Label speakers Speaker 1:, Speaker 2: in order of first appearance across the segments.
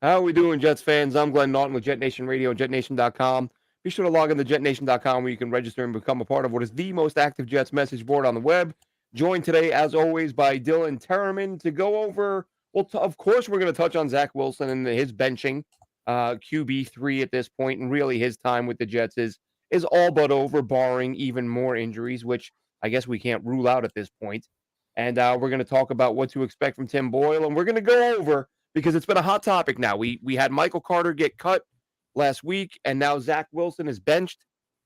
Speaker 1: How are we doing, Jets fans? I'm Glenn Naughton with Jet Nation Radio and JetNation.com. Be sure to log in to JetNation.com where you can register and become a part of what is the most active Jets message board on the web. Joined today, as always, by Dylan Terraman to go over, well, of course, we're going to touch on Zach Wilson and his benching, QB3 at this point, and really his time with the Jets is all but over, barring even more injuries, which I guess we can't rule out at this point. And we're going to talk about what to expect from Tim Boyle, and we're going to go over because it's been a hot topic now. We had Michael Carter get cut last week, and now Zach Wilson is benched.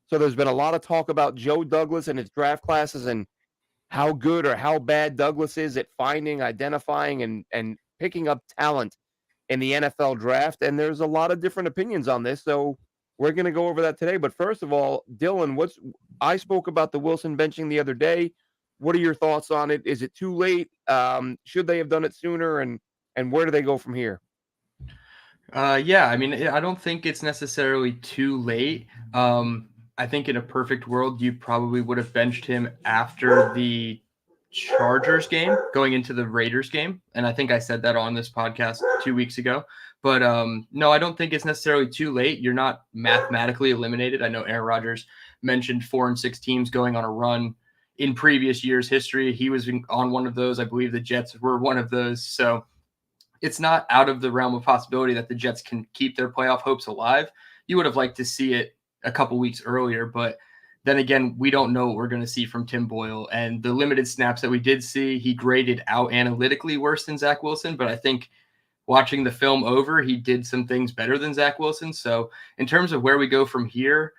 Speaker 1: So there's been a lot of talk about Joe Douglas and his draft classes and how good or how bad Douglas is at finding, identifying, and picking up talent in the NFL draft. And there's a lot of different opinions on this. So we're going to go over that today. But first of all, Dylan, I spoke about the Wilson benching the other day. What are your thoughts on it? Is it too late? Should they have done it sooner? And where do they go from here?
Speaker 2: Yeah, I mean, I don't think it's necessarily too late. I think in a perfect world, you probably would have benched him after the Chargers game, going into the Raiders game. And I think I said that on this podcast 2 weeks ago. But no, I don't think it's necessarily too late. You're not mathematically eliminated. I know Aaron Rodgers mentioned 4-6 teams going on a run in previous years' history. He was on one of those. I believe the Jets were one of those. So it's not out of the realm of possibility that the Jets can keep their playoff hopes alive. You would have liked to see it a couple weeks earlier, but then again, we don't know what we're going to see from Tim Boyle. And the limited snaps that we did see, he graded out analytically worse than Zach Wilson, but I think watching the film over, he did some things better than Zach Wilson. So in terms of where we go from here,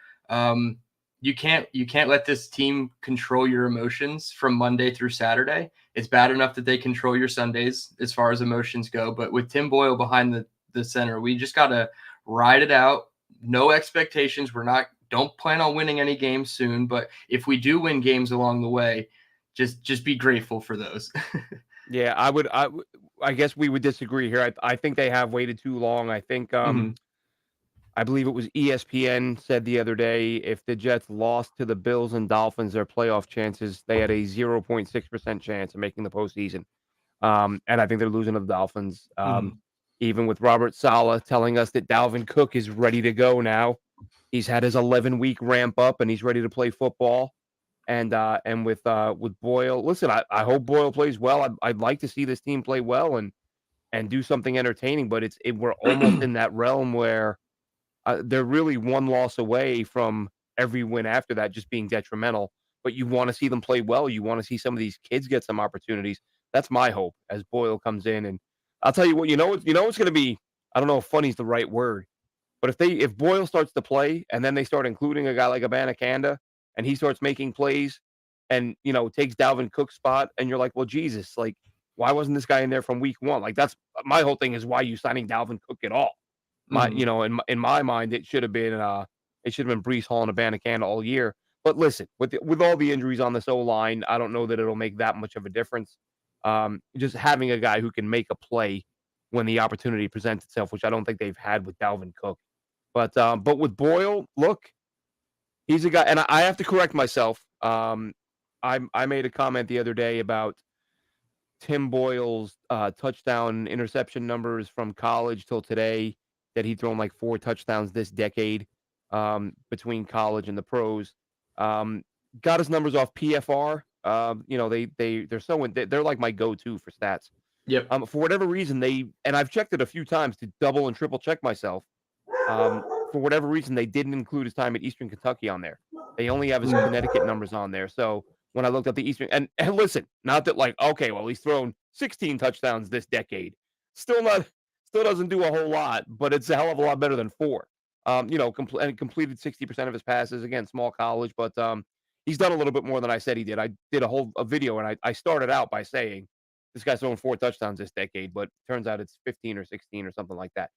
Speaker 2: you can't let this team control your emotions from Monday through Saturday. It's bad enough that they control your Sundays as far as emotions go, but with Tim Boyle behind the center, we just got to ride it out. No expectations. Don't plan on winning any games soon, but if we do win games along the way, just be grateful for those.
Speaker 1: Yeah, I guess we would disagree here. I think they have waited too long. I think
Speaker 2: Mhm.
Speaker 1: I believe it was ESPN said the other day if the Jets lost to the Bills and Dolphins, their playoff chances, they had a 0.6% chance of making the postseason. And I think they're losing to the Dolphins.
Speaker 2: Mhm.
Speaker 1: Even with Robert Saleh telling us that Dalvin Cook is ready to go now. He's had his 11-week ramp up and he's ready to play football. And with Boyle, listen, I hope Boyle plays well. I'd like to see this team play well and do something entertaining, but we're almost in that realm where they're really one loss away from every win after that just being detrimental. But you want to see them play well. You want to see some of these kids get some opportunities. That's my hope as Boyle comes in. And I'll tell you what, it's going to be. I don't know if funny is the right word, but if Boyle starts to play and then they start including a guy like Abanikanda and he starts making plays and takes Dalvin Cook's spot, and you're like, well, Jesus, like why wasn't this guy in there from week one? Like that's my whole thing is why you signing Dalvin Cook at all.
Speaker 2: Mhm.
Speaker 1: In my mind, it should have been Breece Hall and Abanikanda all year. But listen, with all the injuries on this O line, I don't know that it'll make that much of a difference. Just having a guy who can make a play when the opportunity presents itself, which I don't think they've had with Dalvin Cook. But with Boyle, look, he's a guy, and I have to correct myself. I made a comment the other day about Tim Boyle's touchdown interception numbers from college till today, that he'd thrown like 4 touchdowns this decade, between college and the pros. Um, got his numbers off PFR. They're like my go-to for stats.
Speaker 2: Yep.
Speaker 1: For whatever reason, and I've checked it a few times to double and triple check myself. For whatever reason, they didn't include his time at Eastern Kentucky on there. They only have his Connecticut numbers on there. So when I looked up the Eastern, and listen, not that like, okay, well, he's thrown 16 touchdowns this decade. Still doesn't do a whole lot, but it's a hell of a lot better than 4. And completed 60% of his passes. Again, small college, but he's done a little bit more than I said he did. I did a video, and I started out by saying this guy's throwing 4 touchdowns this decade, but turns out it's 15 or 16 or something like that.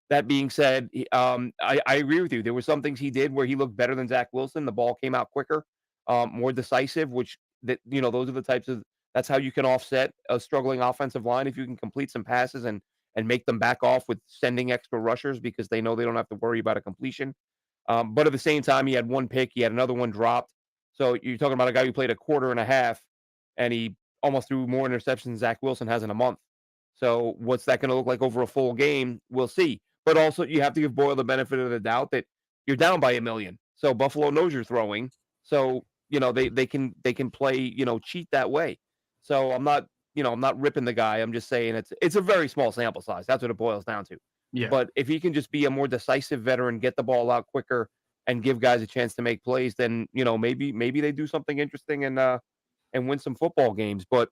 Speaker 1: That being said, I agree with you. There were some things he did where he looked better than Zach Wilson. The ball came out quicker, more decisive, those are the types of that's how you can offset a struggling offensive line if you can complete some passes and make them back off with sending extra rushers because they know they don't have to worry about a completion. But at the same time, he had one pick, he had another one dropped. So you're talking about a guy who played a quarter and a half, and he almost threw more interceptions than Zach Wilson has in a month. So what's that going to look like over a full game? We'll see. But also, you have to give Boyle the benefit of the doubt that you're down by $1 million. So Buffalo knows you're throwing. So they can play cheat that way. So I'm not ripping the guy. I'm just saying it's a very small sample size. That's what it boils down to.
Speaker 2: Yeah.
Speaker 1: But if he can just be a more decisive veteran, get the ball out quicker, and give guys a chance to make plays, then maybe they do something interesting and win some football games. But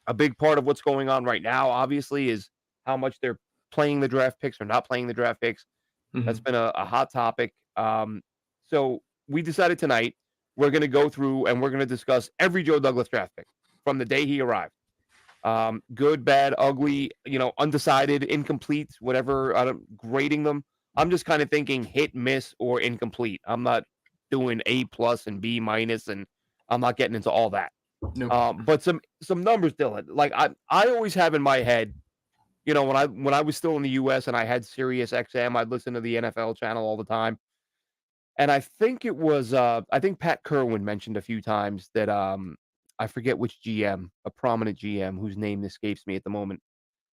Speaker 1: a big part of what's going on right now, obviously, is how much they're playing the draft picks or not playing the draft picks. That's been a hot topic. So we decided tonight we're going to go through and we're going to discuss every Joe Douglas draft pick from the day he arrived. Good, bad, ugly, undecided, incomplete, whatever, grading them. I'm just kind of thinking hit, miss, or incomplete. I'm not doing A+ and B-, and I'm not getting into all that.
Speaker 2: Nope.
Speaker 1: But some numbers, Dylan. Like I always have in my head, when I was still in the US and I had Sirius XM, I'd listen to the NFL channel all the time. And I think it was I think Pat Kerwin mentioned a few times that I forget which GM, a prominent GM whose name escapes me at the moment,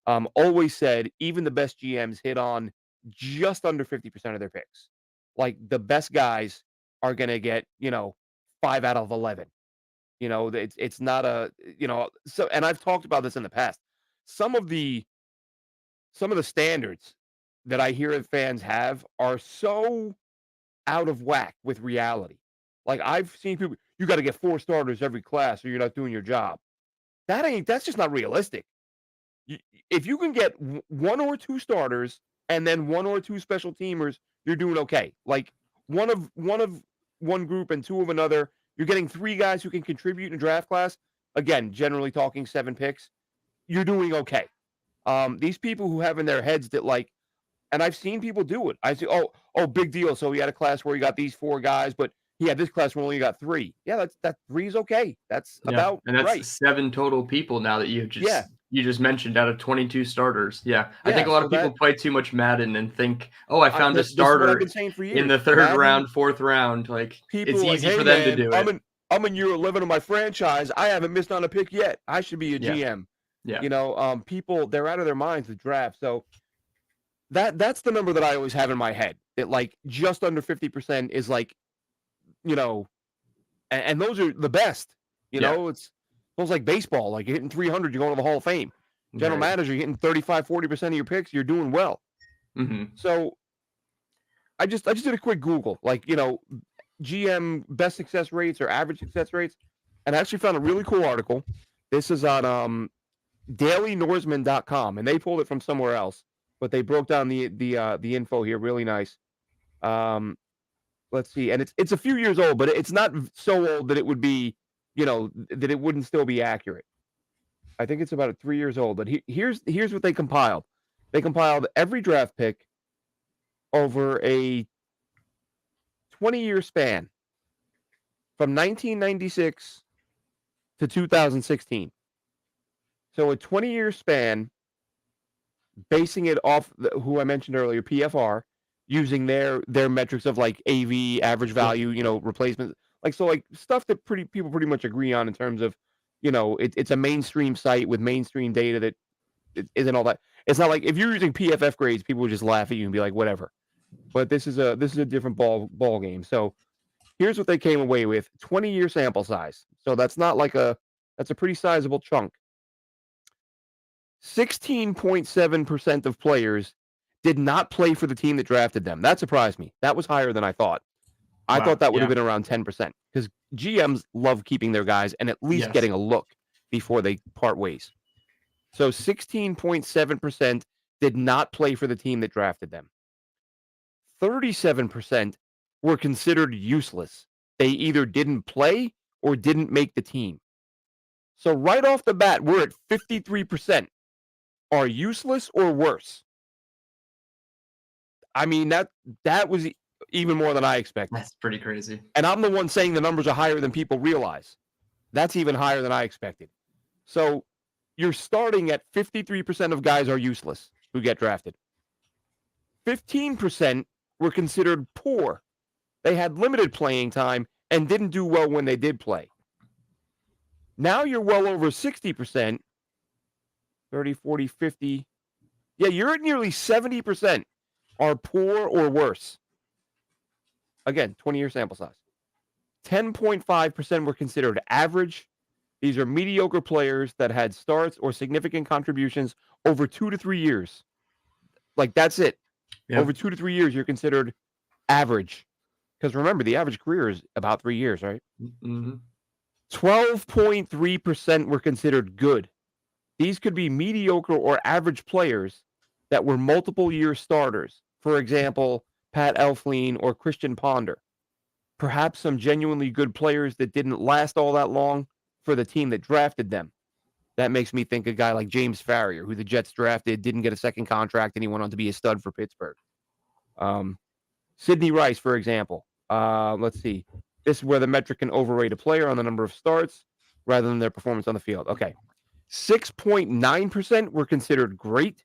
Speaker 1: always said even the best GMs hit on just under 50% of their picks. Like the best guys are going to get, 5 out of 11. It's not so, and I've talked about this in the past. Some of the standards that I hear that fans have are so out of whack with reality. Like I've seen people, you got to get 4 starters every class or you're not doing your job. That's just not realistic. If you can get 1 or 2 starters and then 1 or 2 special teamers, you're doing okay. Like one of one group and 2 of another, you're getting 3 guys who can contribute in a draft class. Again, generally talking 7 picks, you're doing okay. These people who have in their heads that and I've seen people do it. I say, oh, big deal. So he had a class where he got these 4 guys, but he had this class where only got 3. Yeah, that 3 is okay. That's about
Speaker 2: and that's
Speaker 1: right.
Speaker 2: 7 total people now that you just mentioned out of 22 starters. Yeah, I think a lot of people play too much Madden and think, I found a starter
Speaker 1: I've been saying for years.
Speaker 2: in the 3rd round, 4th round. Like it's easy for them to do it.
Speaker 1: I'm in year 11 of my franchise. I haven't missed on a pick yet. I should be a GM.
Speaker 2: Yeah.
Speaker 1: People, they're out of their minds with draft. So that's the number that I always have in my head. That just under 50% is and those are the best. It's almost like baseball. Like you're hitting 300, you're going to the Hall of Fame. General manager, you're hitting 35-40% of your picks, you're doing well. So I just did a quick Google, GM best success rates or average success rates, and I actually found a really cool article. This is on dailynorseman.com, and they pulled it from somewhere else, but they broke down the info here really nice. Let's see, and it's a few years old, but it's not so old that it would be, that it wouldn't still be accurate. I think it's about 3 years old, but here's what they compiled. They compiled every draft pick over a 20-year span from 1996 to 2016. So a 20-year span, basing it off who I mentioned earlier, PFR, using their metrics of AV, average value, replacement, stuff that people pretty much agree on in terms of, it's a mainstream site with mainstream data that it isn't all that. It's not like if you're using PFF grades, people would just laugh at you and be like, whatever. But this is a different ball game. So here's what they came away with: 20-year sample size. So that's not that's a pretty sizable chunk. 16.7% of players did not play for the team that drafted them. That surprised me. That was higher than I thought. I thought that would have been around 10% because GMs love keeping their guys and at least getting a look before they part ways. So 16.7% did not play for the team that drafted them. 37% were considered useless. They either didn't play or didn't make the team. So right off the bat, we're at 53% are useless or worse. I mean, that was even more than I expected.
Speaker 2: That's pretty crazy.
Speaker 1: And I'm the one saying the numbers are higher than people realize. That's even higher than I expected. So you're starting at 53% of guys are useless who get drafted. 15% were considered poor. They had limited playing time and didn't do well when they did play. Now you're well over 60%. 30, 40, 50. Yeah, you're at nearly 70% are poor or worse. Again, 20-year sample size. 10.5% were considered average. These are mediocre players that had starts or significant contributions over 2 to 3 years. Like, that's it.
Speaker 2: Yep.
Speaker 1: Over 2 to 3 years, you're considered average. Because remember, the average career is about 3 years, right?
Speaker 2: Mm-hmm.
Speaker 1: 12.3% were considered good. These could be mediocre or average players that were multiple year starters. For example, Pat Elflein or Christian Ponder. Perhaps some genuinely good players that didn't last all that long for the team that drafted them. That makes me think a guy like James Farrier, who the Jets drafted, didn't get a second contract, and he went on to be a stud for Pittsburgh. Sidney Rice, for example. Let's see. This is where the metric can overrate a player on the number of starts rather than their performance on the field. Okay. 6.9% were considered great.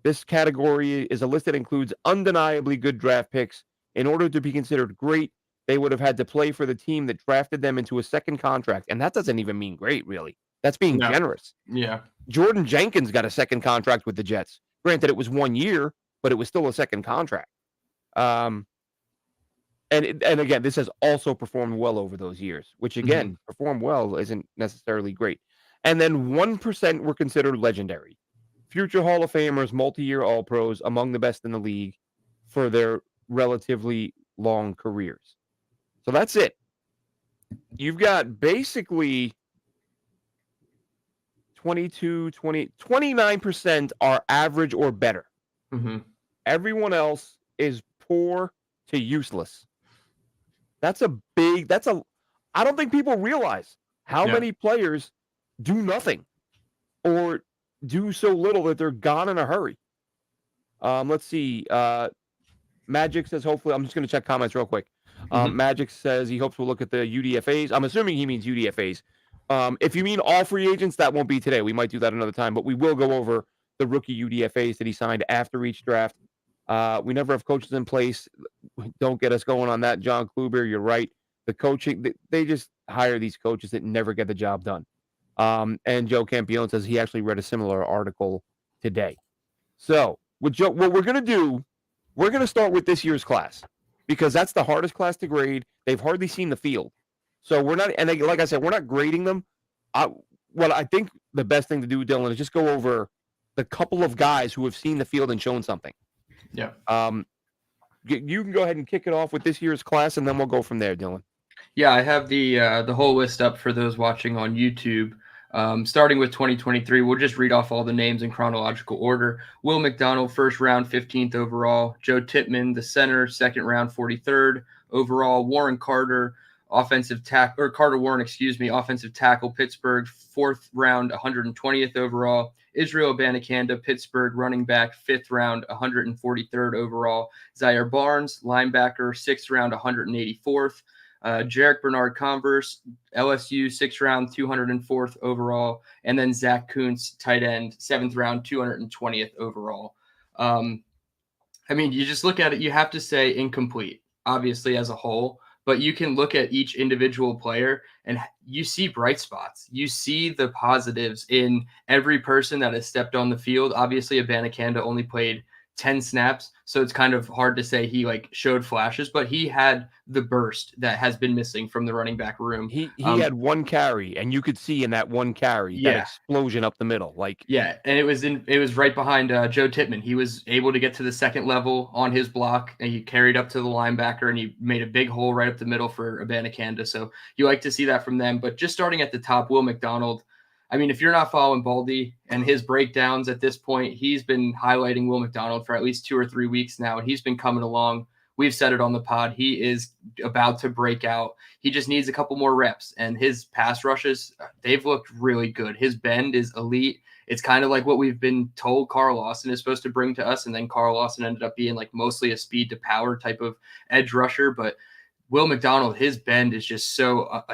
Speaker 1: This category is a list that includes undeniably good draft picks. In order to be considered great, they would have had to play for the team that drafted them into a second contract. And that doesn't even mean great, really. That's being generous.
Speaker 2: Yeah.
Speaker 1: Jordan Jenkins got a second contract with the Jets. Granted, it was 1 year, but it was still a second contract. And again, this has also performed well over those years, which again, perform well isn't necessarily great. And then 1% were considered legendary. Future Hall of Famers, multi-year All-Pros, among the best in the league for their relatively long careers. So that's it. You've got basically 29% are average or better.
Speaker 2: Mm-hmm.
Speaker 1: Everyone else is poor to useless. I don't think people realize how many players do nothing or do so little that they're gone in a hurry. Let's see. Magic says, hopefully, I'm just going to check comments real quick. Magic says he hopes we'll look at the UDFAs. I'm assuming he means UDFAs. If you mean all free agents, that won't be today. We might do that another time, but we will go over the rookie UDFAs that he signed after each draft. We never have coaches in place. Don't get us going on that, John Kluber. You're right. The coaching, they just hire these coaches that never get the job done. And Joe Campione says he actually read a similar article today. So with Joe, what we're going to do, we're going to start with this year's class because that's the hardest class to grade. They've hardly seen the field. So we're not, and like I said, we're not grading them. What I think the best thing to do, Dylan, is just go over the couple of guys who have seen the field and shown something.
Speaker 2: Yeah.
Speaker 1: You can go ahead and kick it off with this year's class, and then we'll go from there, Dylan.
Speaker 2: Yeah, I have the whole list up for those watching on YouTube. Starting with 2023, we'll just read off all the names in chronological order. Will McDonald, first round, 15th overall. Joe Tippmann, the center, second round, 43rd overall. Warren Carter, Carter Warren, offensive tackle, Pittsburgh, fourth round, 120th overall. Israel Abanikanda, Pittsburgh, running back, fifth round, 143rd overall. Zaire Barnes, linebacker, sixth round, 184th. Jarek Bernard Converse, LSU, sixth round, 204th overall. And then Zach Kuntz, tight end, seventh round, 220th overall. You just look at it, you have to say incomplete, obviously, as a whole. But you can look at each individual player and you see bright spots. You see the positives in every person that has stepped on the field. Obviously, Abanikanda only played 10 snaps, so it's kind of hard to say he showed flashes, but he had the burst that has been missing from the running back room.
Speaker 1: He had one carry, and you could see in that one carry that explosion up the middle.
Speaker 2: And it was right behind Joe Tippmann. He was able to get to the second level on his block, and he carried up to the linebacker, and he made a big hole right up the middle for Abanikanda. So you like to see that from them. But just starting at the top, Will McDonald. If you're not following Baldy and his breakdowns at this point, he's been highlighting Will McDonald for at least 2 or 3 weeks now, and he's been coming along. We've said it on the pod. He is about to break out. He just needs a couple more reps, and his pass rushes, they've looked really good. His bend is elite. It's kind of like what we've been told Carl Lawson is supposed to bring to us, and then Carl Lawson ended up being mostly a speed to power type of edge rusher. But Will McDonald, his bend is just so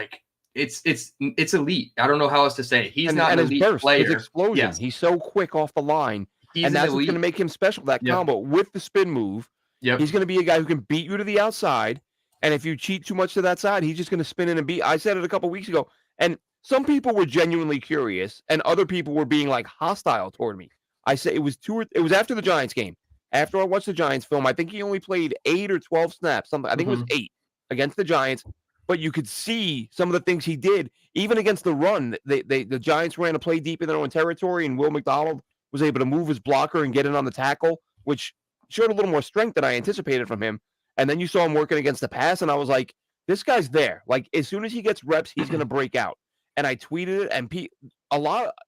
Speaker 2: it's elite. I don't know how else to say it. He's not an elite player.
Speaker 1: His explosion. Yes. He's so quick off the line. And that's what's going to make him special, that combo with the spin move. Yep. He's going to be a guy who can beat you to the outside. And if you cheat too much to that side, he's just going to spin in and beat. I said it a couple weeks ago. And some people were genuinely curious, and other people were being like hostile toward me. I say it was it was after the Giants game. After I watched the Giants film, I think he only played 8 or 12 snaps. Something I think it was
Speaker 2: Mhm.
Speaker 1: 8 against the Giants. But you could see some of the things he did, even against the run. The Giants ran a play deep in their own territory, and Will McDonald was able to move his blocker and get in on the tackle, which showed a little more strength than I anticipated from him. And then you saw him working against the pass, and I was like, this guy's there. Like as soon as he gets reps, he's going to break out. And I tweeted it, and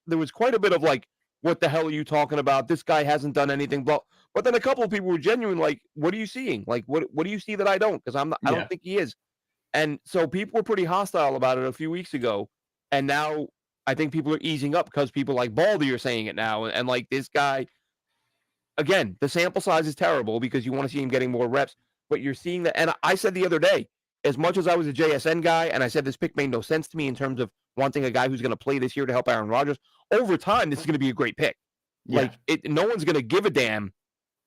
Speaker 1: there was quite a bit of like, what the hell are you talking about? This guy hasn't done anything. But then a couple of people were genuine, like, what are you seeing? Like, what do you see that I don't? Because I don't
Speaker 2: Yeah.
Speaker 1: think he is. And so people were pretty hostile about it a few weeks ago. And now I think people are easing up because people like Baldy are saying it now. And like this guy, again, the sample size is terrible because you want to see him getting more reps, but you're seeing that. And I said the other day, as much as I was a JSN guy, and I said this pick made no sense to me in terms of wanting a guy who's going to play this year to help Aaron Rodgers, over time, this is going to be a great pick.
Speaker 2: Yeah.
Speaker 1: Like, no one's going to give a damn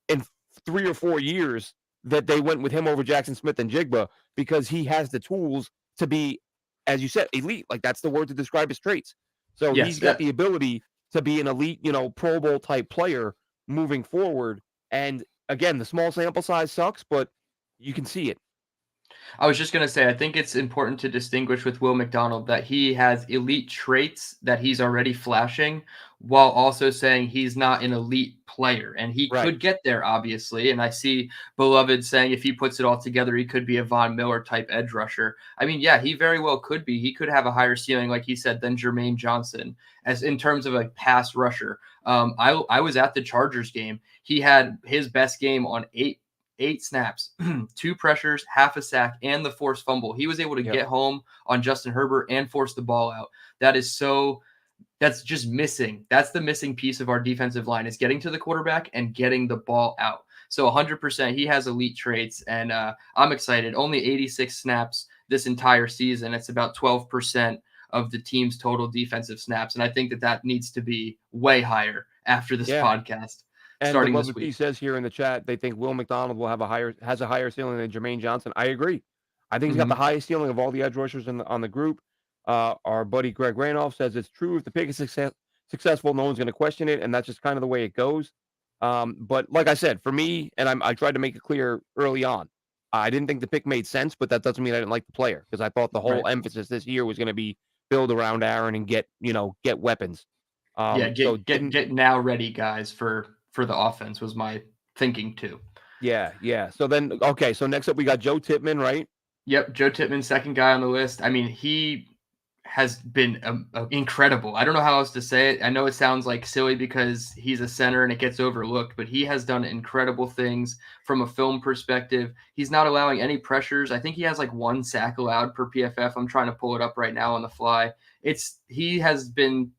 Speaker 1: in 3 or 4 years that they went with him over Jackson Smith and Jigba because he has the tools to be, as you said, elite. Like, that's the word to describe his traits. So he's
Speaker 2: Yes.
Speaker 1: got the ability to be an elite, Pro Bowl type player moving forward. And again, the small sample size sucks, but you can see it.
Speaker 2: I was just going to say, I think it's important to distinguish with Will McDonald that he has elite traits that he's already flashing while also saying he's not an elite player. And he
Speaker 1: Right.
Speaker 2: could get there, obviously. And I see Beloved saying if he puts it all together, he could be a Von Miller type edge rusher. I mean, yeah, he very well could be. He could have a higher ceiling, like he said, than Jermaine Johnson as in terms of a pass rusher. I was at the Chargers game. He had his best game on eight snaps, 2 pressures, half a sack, and the forced fumble. He was able to
Speaker 1: Yep.
Speaker 2: get home on Justin Herbert and force the ball out. That's just missing. That's the missing piece of our defensive line is getting to the quarterback and getting the ball out. So 100%, he has elite traits, and I'm excited. Only 86 snaps this entire season. It's about 12% of the team's total defensive snaps, and I think that needs to be way higher after this
Speaker 1: Yeah.
Speaker 2: podcast.
Speaker 1: And
Speaker 2: Starting this
Speaker 1: Beloved P
Speaker 2: week.
Speaker 1: says here in the chat, they think Will McDonald has a higher ceiling than Jermaine Johnson. I agree. I think he's got the highest ceiling of all the edge rushers on the group. Our buddy Greg Randolph says it's true. If the pick is successful, no one's going to question it, and that's just kind of the way it goes. But like I said, for me, and I tried to make it clear early on, I didn't think the pick made sense, but that doesn't mean I didn't like the player because I thought the whole
Speaker 2: Right.
Speaker 1: emphasis this year was going to be build around Aaron and get weapons.
Speaker 2: Yeah,
Speaker 1: So
Speaker 2: get now ready, guys, for the offense was my thinking too.
Speaker 1: Yeah. So then, okay. So next up, we got Joe Tippmann, right?
Speaker 2: Yep, Joe Tippmann, second guy on the list. I mean, he has been incredible. I don't know how else to say it. I know it sounds like silly because he's a center and it gets overlooked, but he has done incredible things from a film perspective. He's not allowing any pressures. I think he has like 1 sack allowed per PFF. I'm trying to pull it up right now on the fly. He has been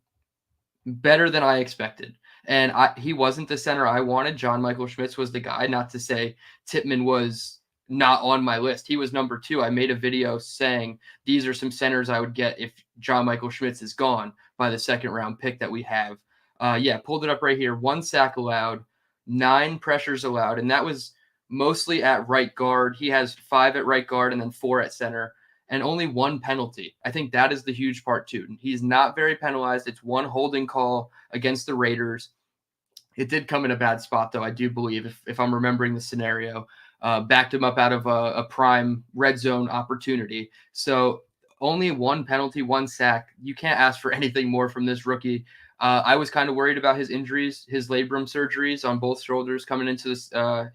Speaker 2: better than I expected. And he wasn't the center I wanted. John Michael Schmitz was the guy. Not to say Tippmann was not on my list. He was number 2. I made a video saying these are some centers I would get if John Michael Schmitz is gone by the second round pick that we have. Pulled it up right here. 1 sack allowed, 9 pressures allowed, and that was mostly at right guard. He has 5 at right guard and then 4 at center, and only 1 penalty. I think that is the huge part too. He's not very penalized. It's 1 holding call against the Raiders. It did come in a bad spot, though, I do believe, if I'm remembering the scenario. Backed him up out of a prime red zone opportunity. So only 1 penalty, 1 sack. You can't ask for anything more from this rookie. I was kind of worried about his injuries, his labrum surgeries on both shoulders coming into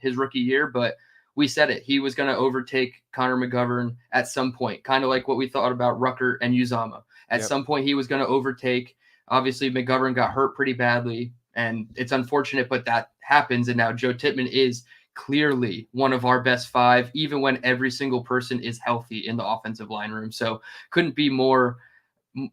Speaker 2: his rookie year, but we said it. He was going to overtake Connor McGovern at some point, kind of like what we thought about Rucker and Uzama. At some point, he was going to overtake. Obviously, McGovern got hurt pretty badly, and it's unfortunate, but that happens. And now Joe Tippmann is clearly one of our best 5, even when every single person is healthy in the offensive line room. So couldn't be more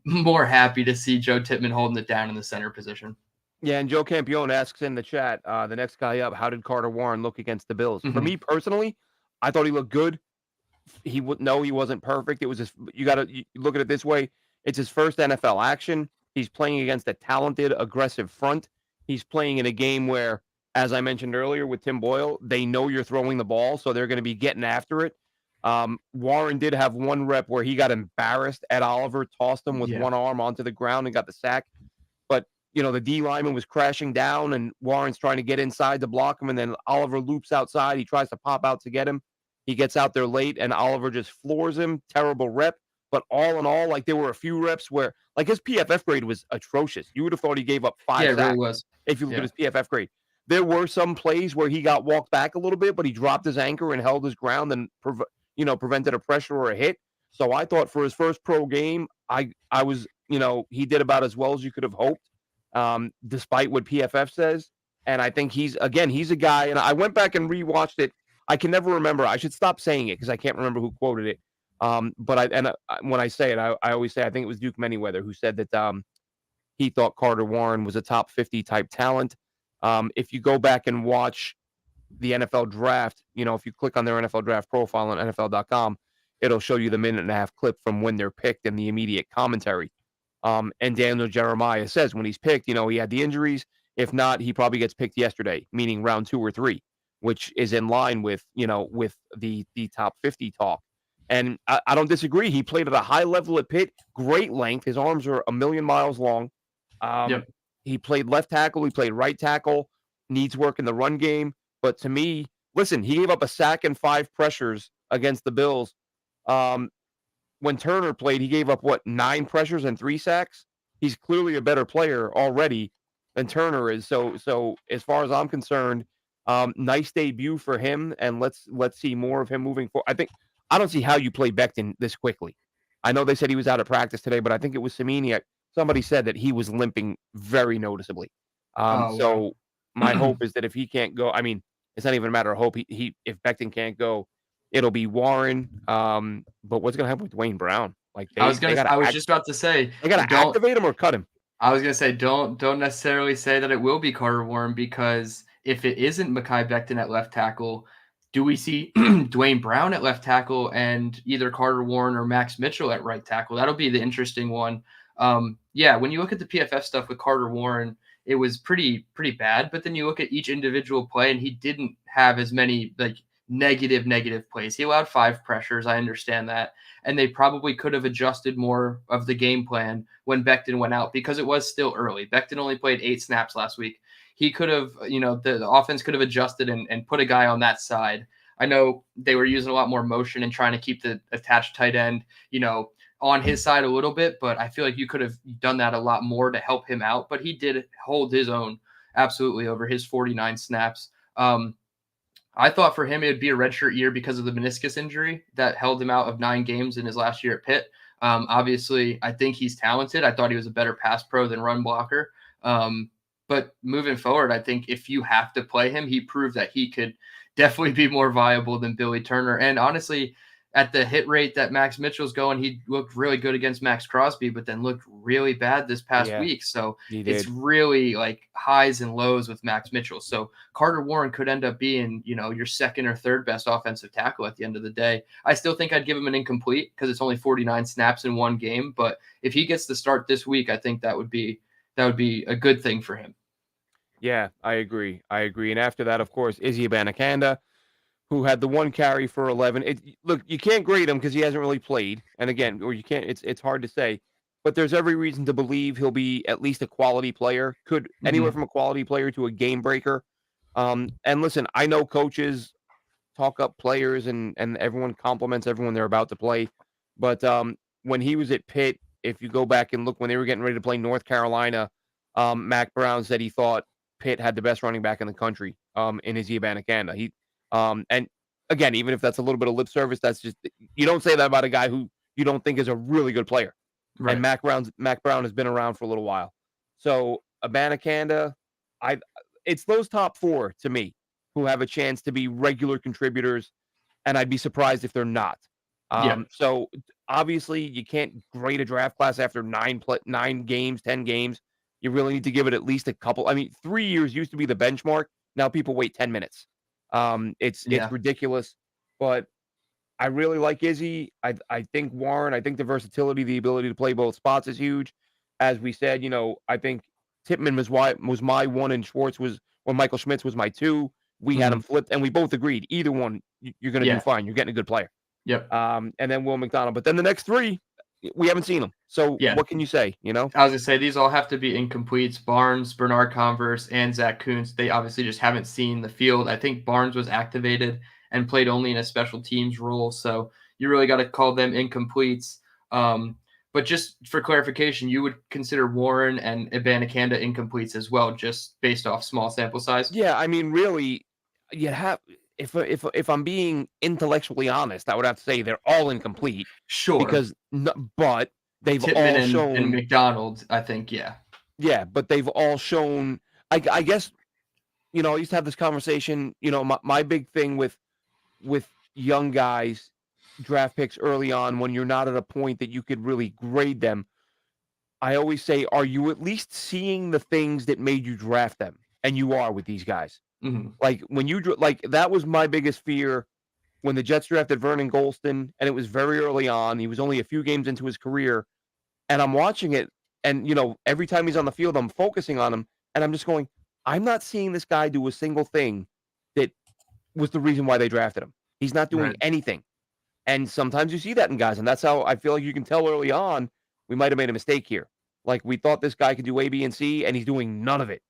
Speaker 2: happy to see Joe Tippmann holding it down in the center position.
Speaker 1: Yeah, and Joe Campione asks in the chat, the next guy up, how did Carter Warren look against the Bills? For me personally, I thought he looked good. He wasn't perfect. It was just, you look at it this way. It's his first NFL action. He's playing against a talented, aggressive front. He's playing in a game where, as I mentioned earlier with Tim Boyle, they know you're throwing the ball, so they're going to be getting after it. Warren did have one rep where he got embarrassed. Ed Oliver tossed him with
Speaker 2: Yeah.
Speaker 1: one arm onto the ground and got the sack. But, the D lineman was crashing down and Warren's trying to get inside to block him. And then Oliver loops outside. He tries to pop out to get him. He gets out there late and Oliver just floors him. Terrible rep. But all in all, like there were a few reps where like his PFF grade was atrocious. You would have thought he gave up
Speaker 2: Yeah,
Speaker 1: five
Speaker 2: it really
Speaker 1: sacks
Speaker 2: was.
Speaker 1: if you look at
Speaker 2: Yeah.
Speaker 1: his PFF grade. There were some plays where he got walked back a little bit, but he dropped his anchor and held his ground and prevented a pressure or a hit. So I thought for his first pro game, I was, he did about as well as you could have hoped, despite what PFF says. And I think he's a guy. And I went back and rewatched it. I can never remember. I should stop saying it because I can't remember who quoted it. But when I say it, I always say I think it was Duke Manyweather who said that he thought Carter Warren was a top 50 type talent. If you go back and watch the NFL draft, if you click on their NFL draft profile on NFL.com, it'll show you the minute and a half clip from when they're picked and the immediate commentary. And Daniel Jeremiah says when he's picked, he had the injuries. If not, he probably gets picked yesterday, meaning round 2 or 3, which is in line with, with the top 50 talk. And I don't disagree. He played at a high level at Pitt, great length. His arms are a million miles long.
Speaker 2: Yep.
Speaker 1: He played left tackle. He played right tackle. Needs work in the run game. But to me, listen, he gave up a sack and 5 pressures against the Bills. When Turner played, he gave up 9 pressures and 3 sacks. He's clearly a better player already than Turner is. So as far as I'm concerned, nice debut for him, and let's see more of him moving forward. I don't see how you play Becton this quickly. I know they said he was out of practice today, but I think it was Semeniuk. Somebody said that he was limping very noticeably. So my hope is that if he can't go, I mean, it's not even a matter of hope. If Becton can't go, it'll be Warren. But what's going to happen with Dwayne Brown? Like
Speaker 2: I was just about to say,
Speaker 1: they got to
Speaker 2: don't.
Speaker 1: activate him or cut him.
Speaker 2: I was gonna say don't necessarily say that it will be Carter Warren, because if it isn't Mekhi Becton at left tackle, do we see Dwayne Brown at left tackle and either Carter Warren or Max Mitchell at right tackle? That'll be the interesting one. Yeah, when you look at the PFF stuff with Carter Warren, it was pretty bad. But then you look at each individual play, and he didn't have as many like negative plays. He allowed 5 pressures. I understand that. And they probably could have adjusted more of the game plan when Becton went out, because it was still early. Becton only played 8 snaps last week. He could have, the offense could have adjusted and put a guy on that side. I know they were using a lot more motion and trying to keep the attached tight end, on his side a little bit, but I feel like you could have done that a lot more to help him out. But he did hold his own absolutely over his 49 snaps. I thought for him it would be a redshirt year because of the meniscus injury that held him out of 9 games in his last year at Pitt. Obviously, I think he's talented. I thought he was a better pass pro than run blocker. But moving forward, I think if you have to play him, he proved that he could definitely be more viable than Billy Turner. And honestly, at the hit rate that Max Mitchell's going, he looked really good against Max Crosby, but then looked really bad this past week. So it's really like highs and lows with Max Mitchell. So Carter Warren could end up being, your second or third best offensive tackle at the end of the day. I still think I'd give him an incomplete because it's only 49 snaps in 1 game. But if he gets the start this week, I think that would be a good thing for him.
Speaker 1: Yeah, I agree. And after that, of course, Izzy Abanikanda, who had the 1 carry for 11. Look, you can't grade him because he hasn't really played. And again, or you can't, it's hard to say. But there's every reason to believe he'll be at least a quality player. Could anywhere from a quality player to a game breaker. And listen, I know coaches talk up players and everyone compliments everyone they're about to play. But when he was at Pitt, if you go back and look when they were getting ready to play North Carolina, Mac Brown said he thought Pitt had the best running back in the country in Izzy Abanikanda. And again, even if that's a little bit of lip service, that's just, you don't say that about a guy who you don't think is a really good player. Right. And Mac Brown has been around for a little while. So Abanikanda, it's those top 4 to me who have a chance to be regular contributors, and I'd be surprised if they're not. So obviously you can't grade a draft class after 9 games, 10 games. You really need to give it at least a couple. I mean, 3 years used to be the benchmark. Now people wait 10 minutes. It's ridiculous, but I really like Izzy. I think Warren, I think the versatility, the ability to play both spots is huge. As we said, I think Tippmann was my 1 and Schwartz Michael Schmitz was my 2. We had them flipped and we both agreed either one you're going to do fine. You're getting a good player.
Speaker 2: Yep.
Speaker 1: And then Will McDonald. But then the next three, we haven't seen them. So
Speaker 2: Yeah.
Speaker 1: what can you say?
Speaker 2: I was gonna say these all have to be incompletes. Barnes, Bernard Converse, and Zach Kuntz. They obviously just haven't seen the field. I think Barnes was activated and played only in a special teams role, so you really got to call them incompletes. But just for clarification, you would consider Warren and Abanikanda incompletes as well, just based off small sample size.
Speaker 1: Yeah, I mean, really, you have if I'm being intellectually honest, I would have to say they're all incomplete
Speaker 2: Sure,
Speaker 1: because, but they've
Speaker 2: Tippmann
Speaker 1: all
Speaker 2: and
Speaker 1: shown,
Speaker 2: McDonald. I think
Speaker 1: yeah, but they've all shown. I guess I used to have this conversation. My big thing with young guys, draft picks early on, when you're not at a point that you could really grade them. I always say, are you at least seeing the things that made you draft them? And you are with these guys.
Speaker 2: Mhm.
Speaker 1: Like when like that was my biggest fear when the Jets drafted Vernon Golston, and it was very early on. He was only a few games into his career, and I'm watching it, and every time he's on the field, I'm focusing on him, and I'm just going, I'm not seeing this guy do a single thing that was the reason why they drafted him. He's not doing
Speaker 2: Right.
Speaker 1: anything. And sometimes you see that in guys, and that's how I feel like you can tell early on we might have made a mistake here. Like we thought this guy could do A, B, and C, and he's doing none of it.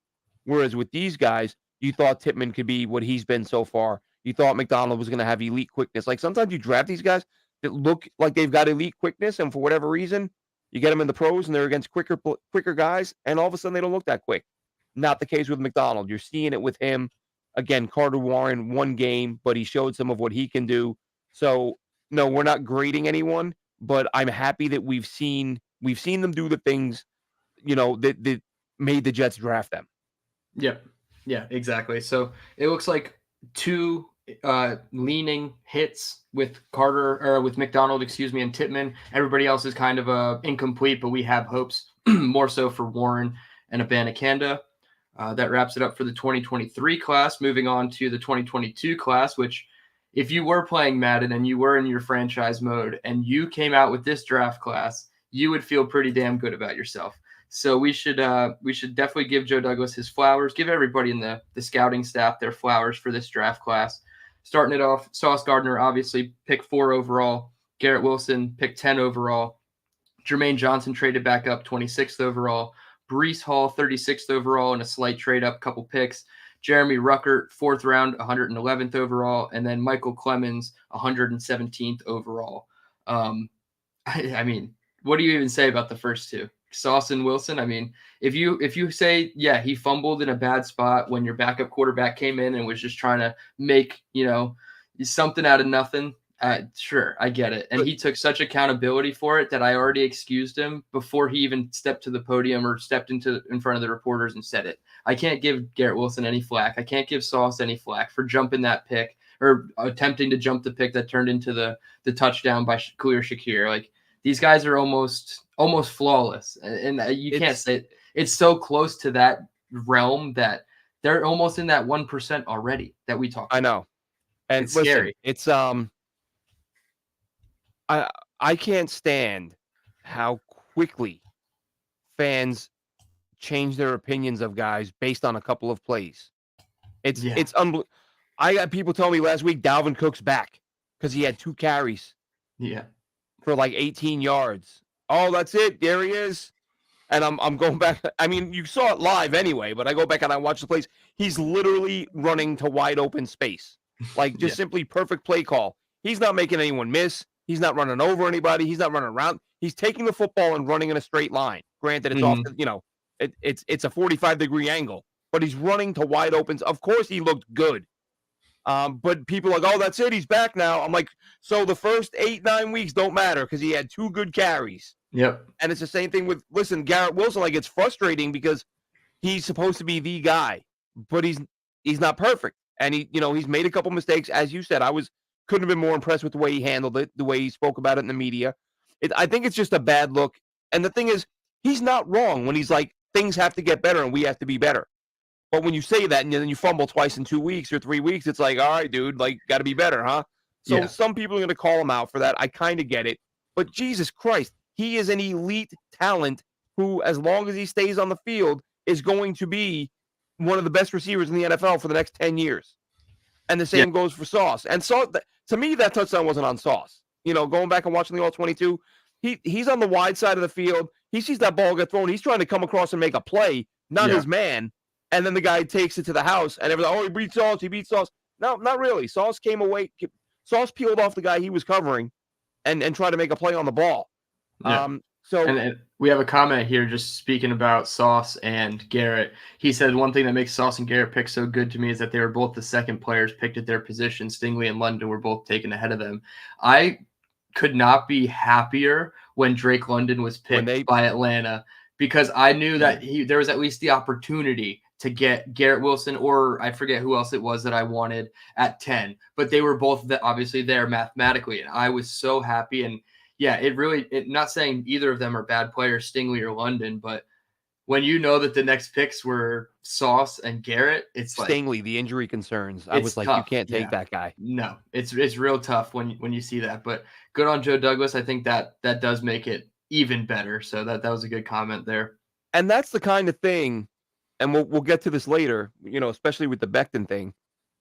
Speaker 1: Whereas with these guys, you thought Tippmann could be what he's been so far. You thought McDonald was going to have elite quickness. Like sometimes you draft these guys that look like they've got elite quickness, and for whatever reason, you get them in the pros and they're against quicker guys, and all of a sudden they don't look that quick. Not the case with McDonald. You're seeing it with him. Again, Carter Warren, one game, but he showed some of what he can do. So no, we're not grading anyone, but I'm happy that we've seen them do the things, that made the Jets draft them.
Speaker 2: Yep. Yeah, exactly. So it looks like two leaning hits with Carter or with McDonald, excuse me, and Tippmann. Everybody else is kind of incomplete, but we have hopes more so for Warren and Abanikanda. That wraps it up for the 2023 class. Moving on to the 2022 class, which if you were playing Madden and you were in your franchise mode and you came out with this draft class, you would feel pretty damn good about yourself. So we should definitely give Joe Douglas his flowers. Give everybody in the scouting staff their flowers for this draft class. Starting it off, Sauce Gardner, obviously, pick 4 overall. Garrett Wilson, pick 10 overall. Jermaine Johnson traded back up, 26th overall. Breece Hall, 36th overall, and a slight trade up, couple picks. Jeremy Ruckert, 4th round, 111th overall. And then Michael Clemens, 117th overall. I mean, what do you even say about the first two? Sauce and Wilson. I mean, if you say, yeah, he fumbled in a bad spot when your backup quarterback came in and was just trying to make, something out of nothing. Sure, I get it. And he took such accountability for it that I already excused him before he even stepped to the podium or stepped in front of the reporters and said it. I can't give Garrett Wilson any flack. I can't give Sauce any flack for jumping that pick or attempting to jump the pick that turned into the touchdown by Khalil Shakir. Like, these guys are almost flawless, and you can't say it's so close to that realm that they're almost in that 1% already that we talked about.
Speaker 1: I know, and
Speaker 2: it's
Speaker 1: listen,
Speaker 2: scary.
Speaker 1: It's I can't stand how quickly fans change their opinions of guys based on a couple of plays. It's unbelievable. I got people telling me last week Dalvin Cook's back because he had 2 carries.
Speaker 2: Yeah.
Speaker 1: For like 18 yards. Oh, that's it. There he is. And I'm going back. I mean, you saw it live anyway, but I go back and I watch the plays. He's literally running to wide open space. Like just simply perfect play call. He's not making anyone miss. He's not running over anybody. He's not running around. He's taking the football and running in a straight line. Granted, it's off the, it's a 45-degree angle, but he's running to wide opens. Of course he looked good. But people are like, oh, that's it. He's back now. I'm like, so the first 8-9 weeks don't matter because he had 2 good carries.
Speaker 2: Yep.
Speaker 1: And it's the same thing with, Garrett Wilson. Like, it's frustrating because he's supposed to be the guy, but he's not perfect. And he's made a couple mistakes. As you said, couldn't have been more impressed with the way he handled it, the way he spoke about it in the media. I think it's just a bad look. And the thing is, he's not wrong when he's like, things have to get better and we have to be better. But when you say that and then you fumble twice in 2 weeks or 3 weeks, it's like, all right, dude, like, got to be better, huh? So some people are going to call him out for that. I kind of get it. But Jesus Christ, he is an elite talent who, as long as he stays on the field, is going to be one of the best receivers in the NFL for the next 10 years. And the same goes for Sauce. And to me, that touchdown wasn't on Sauce. going back and watching the All-22, he's on the wide side of the field. He sees that ball get thrown. He's trying to come across and make a play, not his man. And then the guy takes it to the house, and everyone's like, he beat Sauce. He beat Sauce. No, not really. Sauce came away. Sauce peeled off the guy he was covering and tried to make a play on the ball.
Speaker 2: Yeah.
Speaker 1: So
Speaker 2: and we have a comment here just speaking about Sauce and Garrett. He said one thing that makes Sauce and Garrett pick so good to me is that they were both the second players picked at their position. Stingley and London were both taken ahead of them. I could not be happier when Drake London was picked by Atlanta, because I knew that there was at least the opportunity to get Garrett Wilson, or I forget who else it was that I wanted at 10, but they were both obviously there mathematically. And I was so happy. And yeah, not saying either of them are bad players, Stingley or London, but when you know that the next picks were Sauce and Garrett, it's like
Speaker 1: Stingley, the injury concerns. I was like, tough. You can't take that guy.
Speaker 2: No, it's real tough when you see that. But good on Joe Douglas. I think that does make it even better. So that was a good comment there.
Speaker 1: And that's the kind of thing, and we'll get to this later, especially with the Becton thing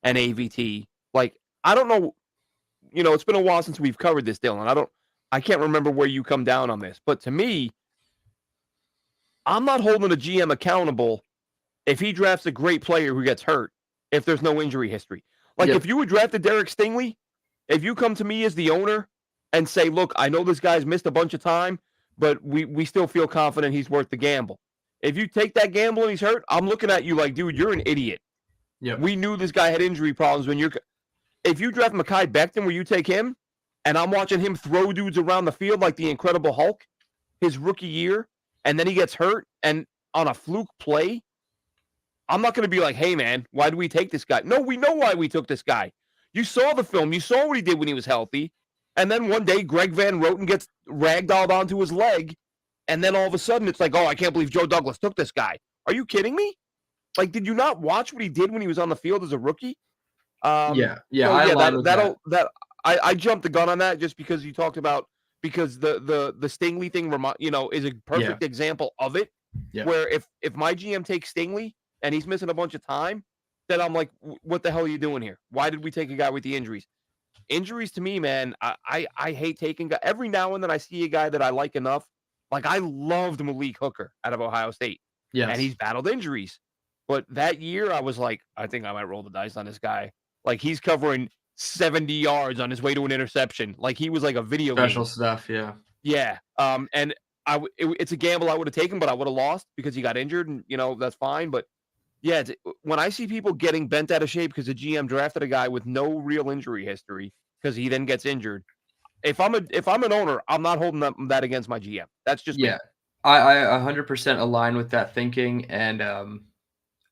Speaker 1: and AVT. Like, I don't know, it's been a while since we've covered this, Dylan. I can't remember where you come down on this, but to me, I'm not holding a GM accountable if he drafts a great player who gets hurt, if there's no injury history. Like, if you would draft Derek Stingley, if you come to me as the owner and say, look, I know this guy's missed a bunch of time, but we still feel confident he's worth the gamble. If you take that gamble and he's hurt, I'm looking at you like, dude, you're an idiot.
Speaker 2: Yep.
Speaker 1: We knew this guy had injury problems if you draft Mekhi Becton, where you take him, and I'm watching him throw dudes around the field like the Incredible Hulk his rookie year, and then he gets hurt and on a fluke play, I'm not going to be like, hey, man, why do we take this guy? No, we know why we took this guy. You saw the film. You saw what he did when he was healthy. And then one day, Greg Van Roten gets ragdolled onto his leg, and then all of a sudden, it's like, oh, I can't believe Joe Douglas took this guy. Are you kidding me? Like, did you not watch what he did when he was on the field as a rookie?
Speaker 2: I
Speaker 1: jumped the gun on that just because you talked about the Stingley thing, is a perfect example of it. Yeah. Where if my GM takes Stingley and he's missing a bunch of time, then I'm like, what the hell are you doing here? Why did we take a guy with the injuries? Injuries to me, man, I hate taking guys. Every now and then I see a guy that I like enough. Like, I loved Malik Hooker out of Ohio State. Yeah, and he's battled injuries. But that year, I was like, I think I might roll the dice on this guy. Like, he's covering 70 yards on his way to an interception. Like, he was like a video
Speaker 2: special
Speaker 1: game.
Speaker 2: Stuff, yeah.
Speaker 1: Yeah. And it's a gamble I would have taken, but I would have lost because he got injured, and, that's fine. But, yeah, when I see people getting bent out of shape because the GM drafted a guy with no real injury history because he then gets injured, if I'm an owner, I'm not holding that against my GM. That's just me.
Speaker 2: I 100% align with that thinking, and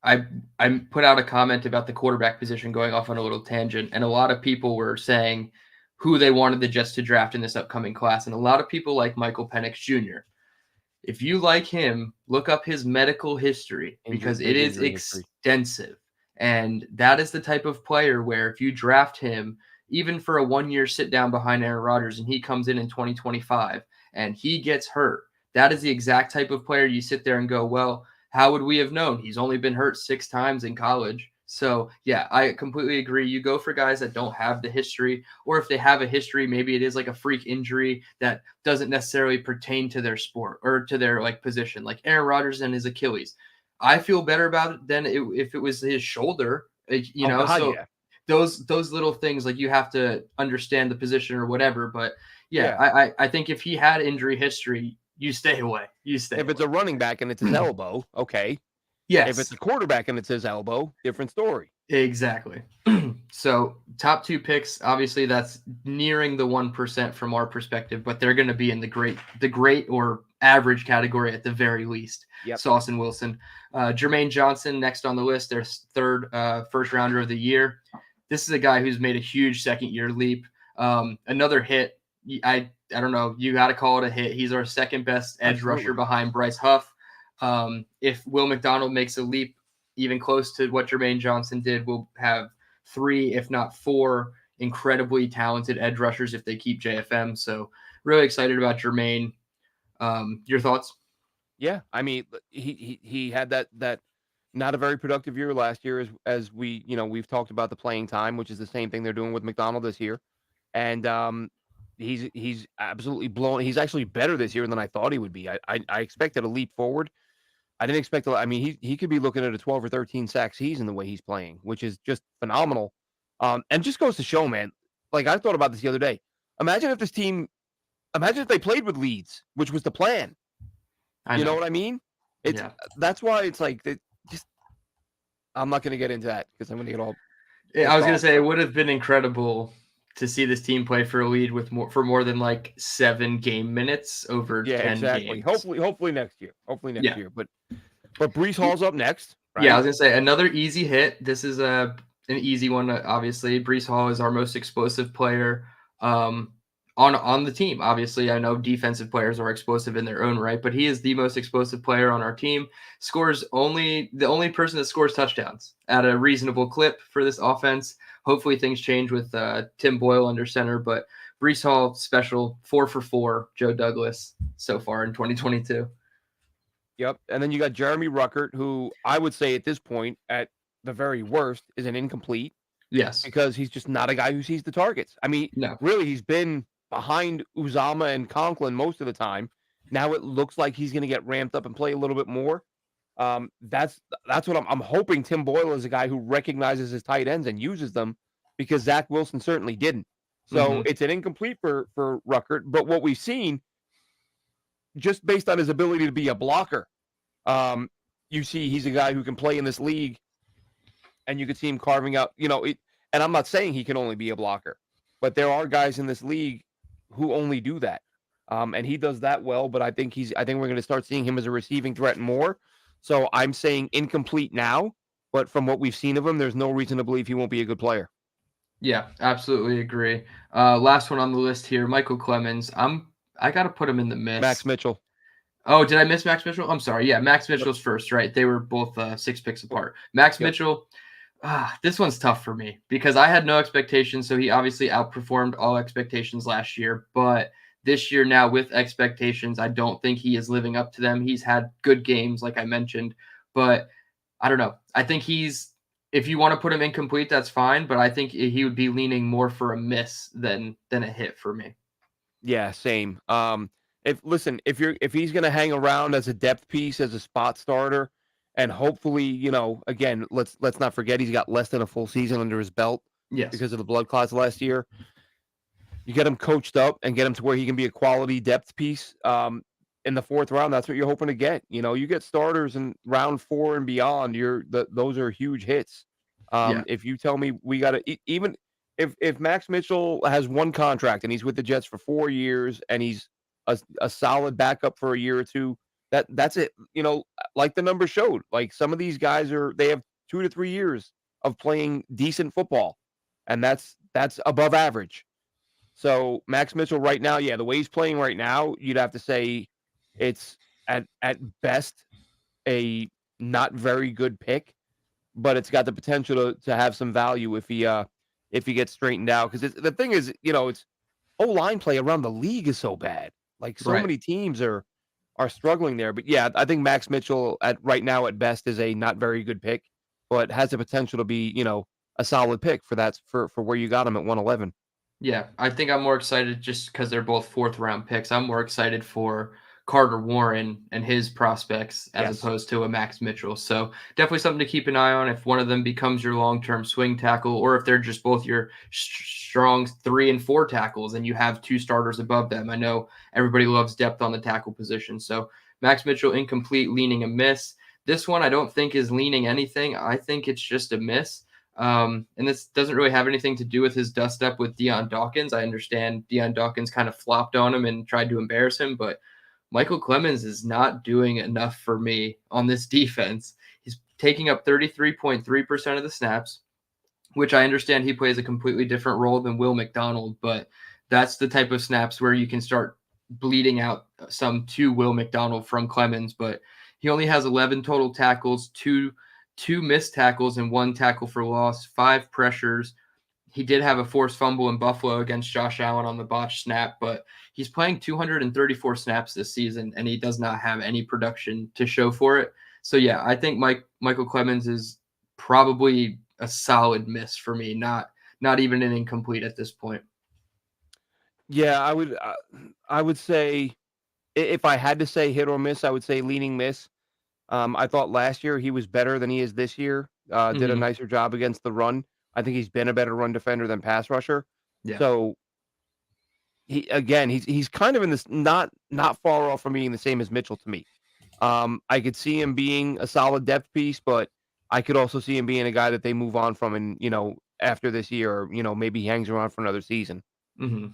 Speaker 2: I put out a comment about the quarterback position, going off on a little tangent, and a lot of people were saying who they wanted the Jets to draft in this upcoming class, and a lot of people like Michael Penix Jr. If you like him, look up his medical history because it is extensive, and that is the type of player where if you draft him, even for a 1-year sit down behind Aaron Rodgers, and he comes in 2025 and he gets hurt, that is the exact type of player you sit there and go, well, how would we have known? He's only been hurt 6 times in college. So, yeah, I completely agree. You go for guys that don't have the history, or if they have a history, maybe it is like a freak injury that doesn't necessarily pertain to their sport or to their position, like Aaron Rodgers and his Achilles. I feel better about it than if it was his shoulder, those little things, like, you have to understand the position or whatever. But I think if he had injury history, you stay away. If
Speaker 1: it's a running back and it's his elbow, okay.
Speaker 2: Yes.
Speaker 1: If it's a quarterback and it's his elbow, different story.
Speaker 2: Exactly. So top 2 picks, obviously that's nearing the 1% from our perspective, but they're going to be in the great or average category at the very least.
Speaker 1: Yep.
Speaker 2: Sauce and Wilson. Jermaine Johnson next on the list, their third first rounder of the year. This is a guy who's made a huge second-year leap. Another hit. I don't know. You got to call it a hit. He's our second best edge rusher behind Bryce Huff. If Will McDonald makes a leap even close to what Jermaine Johnson did, we'll have 3, if not 4, incredibly talented edge rushers if they keep JFM. So really excited about Jermaine. Your thoughts?
Speaker 1: Yeah, I mean, he had that not a very productive year last year, as we've talked about the playing time, which is the same thing they're doing with McDonald this year. And he's absolutely blown. He's actually better this year than I thought he would be. I expected a leap forward. I didn't expect I mean, he could be looking at a 12 or 13 sack season the way he's playing, which is just phenomenal. And just goes to show, man. Like I thought about this the other day. Imagine if this team, imagine if they played with leads, which was the plan.
Speaker 2: I
Speaker 1: You know
Speaker 2: know.
Speaker 1: what I mean? It's
Speaker 2: Yeah.
Speaker 1: That's why it's like just. I'm not going to get into that because I'm going to get all
Speaker 2: I
Speaker 1: pissed
Speaker 2: was gonna
Speaker 1: off.
Speaker 2: say it would have been incredible to see this team play for a lead with more than like 7 game minutes over
Speaker 1: Yeah,
Speaker 2: 10
Speaker 1: exactly.
Speaker 2: games.
Speaker 1: Hopefully next year. Hopefully next
Speaker 2: Yeah.
Speaker 1: year. But Brees Hall's up next,
Speaker 2: Yeah, I
Speaker 1: right?
Speaker 2: was gonna say another easy hit. This is an easy one. Obviously, Brees Hall is our most explosive player on the team. Obviously, I know defensive players are explosive in their own right, but he is the most explosive player on our team. Scores the only person that scores touchdowns at a reasonable clip for this offense. Hopefully, things change with Tim Boyle under center, but Brees Hall special 4 for 4. Joe Douglas so far in 2022.
Speaker 1: Yep. And then you got Jeremy Ruckert, who I would say at this point, at the very worst, is an incomplete
Speaker 2: Yes.
Speaker 1: because he's just not a guy who sees the targets. I mean,
Speaker 2: No.
Speaker 1: really, he's been behind Uzama and Conklin most of the time. Now it looks like he's going to get ramped up and play a little bit more. That's what I'm hoping. Tim Boyle is a guy who recognizes his tight ends and uses them because Zach Wilson certainly didn't. So
Speaker 2: Hmm.
Speaker 1: it's an incomplete for Ruckert. But what we've seen, just based on his ability to be a blocker, you see he's a guy who can play in this league, and you can see him carving out. And I'm not saying he can only be a blocker, but there are guys in this league who only do that. And he does that well, but I think we're going to start seeing him as a receiving threat more. So I'm saying incomplete now, but from what we've seen of him, there's no reason to believe he won't be a good player.
Speaker 2: Yeah, absolutely agree. Last one on the list here, Michael Clemens. I got to put him in the
Speaker 1: Max
Speaker 2: miss.
Speaker 1: Mitchell.
Speaker 2: Oh, did I miss Max Mitchell? I'm sorry. Yeah, Max
Speaker 1: Yep.
Speaker 2: Mitchell's first, right? They were both 6 picks apart. Max
Speaker 1: Yep.
Speaker 2: Mitchell, this one's tough for me because I had no expectations. So he obviously outperformed all expectations last year. But this year, now with expectations, I don't think he is living up to them. He's had good games, like I mentioned. But I don't know. I think if you want to put him incomplete, that's fine. But I think he would be leaning more for a miss than a hit for me.
Speaker 1: Yeah, same. If he's going to hang around as a depth piece, as a spot starter, and hopefully, again, let's not forget he's got less than a full season under his belt
Speaker 2: Yes.
Speaker 1: because of the blood clots last year. You get him coached up and get him to where he can be a quality depth piece. In the fourth round, that's what you're hoping to get. You get starters in round 4 and beyond. Those are huge hits.
Speaker 2: Yeah.
Speaker 1: If you tell me we got to even if Max Mitchell has one contract and he's with the Jets for 4 years and he's a solid backup for a year or two, that's it. Like the numbers showed, like some of these guys they have 2 to 3 years of playing decent football, and that's above average. So Max Mitchell right now, yeah, the way he's playing right now, you'd have to say it's at best a not very good pick, but it's got the potential to have some value if he gets straightened out. Because the thing is, it's O-line play around the league is so bad. Like so
Speaker 2: Right.
Speaker 1: many teams are struggling there. But yeah, I think Max Mitchell at right now at best is a not very good pick, but has the potential to be a solid pick for where you got him at 111.
Speaker 2: Yeah, I think I'm more excited just because they're both fourth round picks. I'm more excited for Carter Warren and his prospects as
Speaker 1: Yes.
Speaker 2: opposed to a Max Mitchell. So definitely something to keep an eye on if one of them becomes your long term swing tackle, or if they're just both your strong 3 and 4 tackles and you have 2 starters above them. I know everybody loves depth on the tackle position. So Max Mitchell incomplete, leaning a miss. This one I don't think is leaning anything. I think it's just a miss. And this doesn't really have anything to do with his dust up with Deion Dawkins. I understand Deion Dawkins kind of flopped on him and tried to embarrass him, but Michael Clemens is not doing enough for me on this defense. He's taking up 33.3% of the snaps, which I understand he plays a completely different role than Will McDonald, but that's the type of snaps where you can start bleeding out some to Will McDonald from Clemens, but he only has 11 total tackles, two missed tackles and 1 tackle for loss, 5 pressures. He did have a forced fumble in Buffalo against Josh Allen on the botched snap, but he's playing 234 snaps this season, and he does not have any production to show for it. So, yeah, I think Michael Clemens is probably a solid miss for me, not even an incomplete at this point.
Speaker 1: Yeah, I would say if I had to say hit or miss, I would say leaning miss. I thought last year he was better than he is this year. Did a
Speaker 2: Hmm.
Speaker 1: nicer job against the run. I think he's been a better run defender than pass rusher.
Speaker 2: Yeah.
Speaker 1: So he's kind of in this not far off from being the same as Mitchell to me. I could see him being a solid depth piece, but I could also see him being a guy that they move on from and, after this year, or, maybe he hangs around for another season.
Speaker 2: Hmm.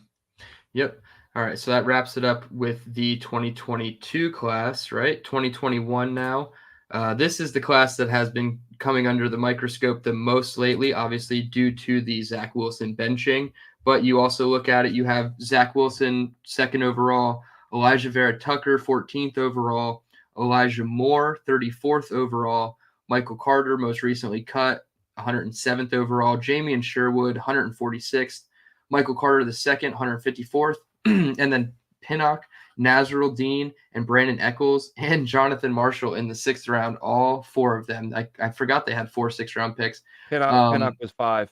Speaker 2: Yep. All right. So that wraps it up with the 2022 class, right? 2021 now. This is the class that has been coming under the microscope the most lately, obviously due to the Zach Wilson benching. But you also look at it, you have Zach Wilson, second overall, Elijah Vera Tucker, 14th overall, Elijah Moore, 34th overall, Michael Carter, most recently cut, 107th overall, Jamie Sherwood, 146th. Michael Carter the second, 154th, and then Pinnock, Nazrul Dean, and Brandon Eccles, and Jonathan Marshall in the sixth round. All four of them. I forgot they had 4 6-round picks.
Speaker 1: Pinnock was 5.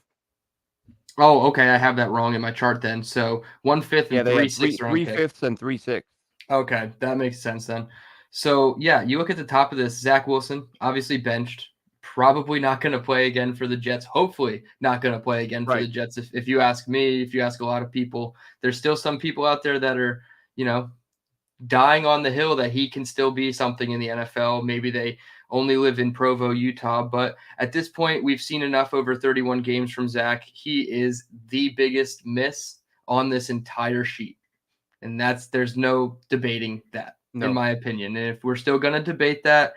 Speaker 2: Oh, okay. I have that wrong in my chart then. So 1/5
Speaker 1: Yeah,
Speaker 2: and
Speaker 1: they
Speaker 2: three
Speaker 1: had
Speaker 2: sixth round
Speaker 1: three
Speaker 2: picks.
Speaker 1: fifths and 3/6.
Speaker 2: Okay, that makes sense then. So yeah, you look at the top of this, Zach Wilson, obviously benched, probably not going to play again for the Jets. Hopefully not going to play again for the
Speaker 1: Right.
Speaker 2: Jets. If you ask me, if you ask a lot of people, there's still some people out there that are, dying on the hill that he can still be something in the NFL. Maybe they only live in Provo, Utah. But at this point, we've seen enough over 31 games from Zach. He is the biggest miss on this entire sheet. And there's no debating that, in
Speaker 1: No.
Speaker 2: my opinion. And if we're still going to debate that,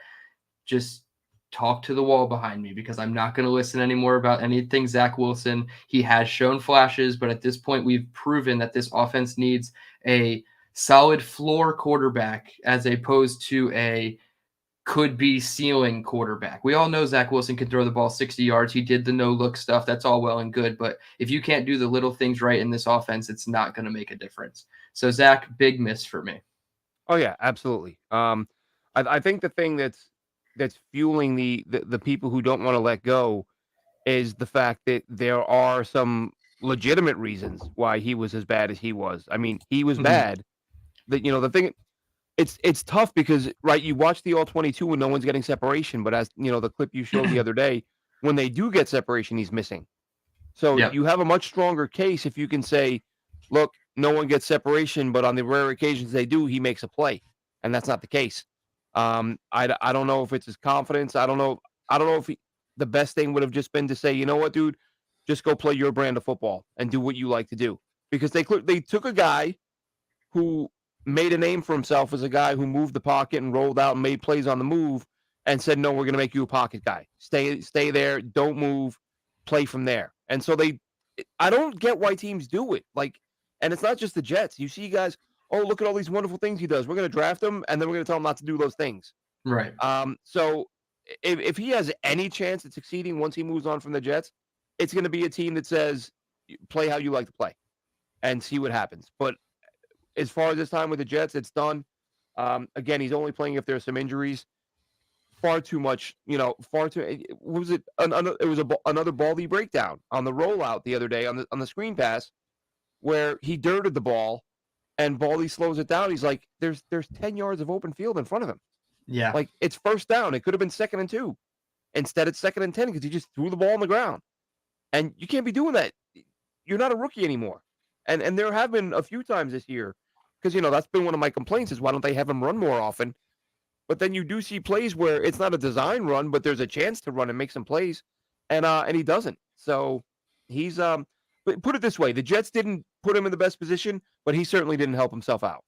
Speaker 2: just talk to the wall behind me because I'm not going to listen anymore about anything Zach Wilson. He has shown flashes, but at this point, we've proven that this offense needs a solid floor quarterback as opposed to a could be ceiling quarterback. We all know Zach Wilson can throw the ball 60 yards. He did the no look stuff. That's all well and good. But if you can't do the little things right in this offense, it's not going to make a difference. So, Zach, big miss for me.
Speaker 1: Oh yeah, absolutely. I think the thing that's fueling the people who don't want to let go is the fact that there are some legitimate reasons why he was as bad as he was. I mean, he was
Speaker 2: Mhm.
Speaker 1: bad. The thing it's tough because, right, you watch the all 22 when no one's getting separation, but as the clip you showed the other day, when they do get separation, he's missing. So
Speaker 2: Yep.
Speaker 1: you have a much stronger case if you can say, look, no one gets separation, but on the rare occasions they do, he makes a play. And that's not the case. I don't know if it's his confidence. I don't know if the best thing would have just been to say, you know what, dude, just go play your brand of football and do what you like to do. Because they took a guy who made a name for himself as a guy who moved the pocket and rolled out and made plays on the move and said, no, we're going to make you a pocket guy. Stay there. Don't move. Play from there. And so I don't get why teams do it. And it's not just the Jets. You see guys, oh, look at all these wonderful things he does. We're going to draft him and then we're going to tell him not to do those things.
Speaker 2: Right.
Speaker 1: So if he has any chance at succeeding once he moves on from the Jets, it's going to be a team that says, play how you like to play and see what happens. But as far as his time with the Jets, it's done. Again, he's only playing if there's some injuries. Far too much, far too. What was it? It was another Baldy breakdown on the rollout the other day on the screen pass where he dirted the ball and Baldy slows it down. He's like, "There's 10 yards of open field in front of him.
Speaker 2: Yeah.
Speaker 1: Like it's first down. It could have been 2nd and 2. Instead, it's 2nd and 10 because he just threw the ball on the ground. And you can't be doing that. You're not a rookie anymore. And there have been a few times this year because that's been one of my complaints is why don't they have him run more often? But then you do see plays where it's not a design run, but there's a chance to run and make some plays, and he doesn't. So he's but put it this way, the Jets didn't put him in the best position, but he certainly didn't help himself out.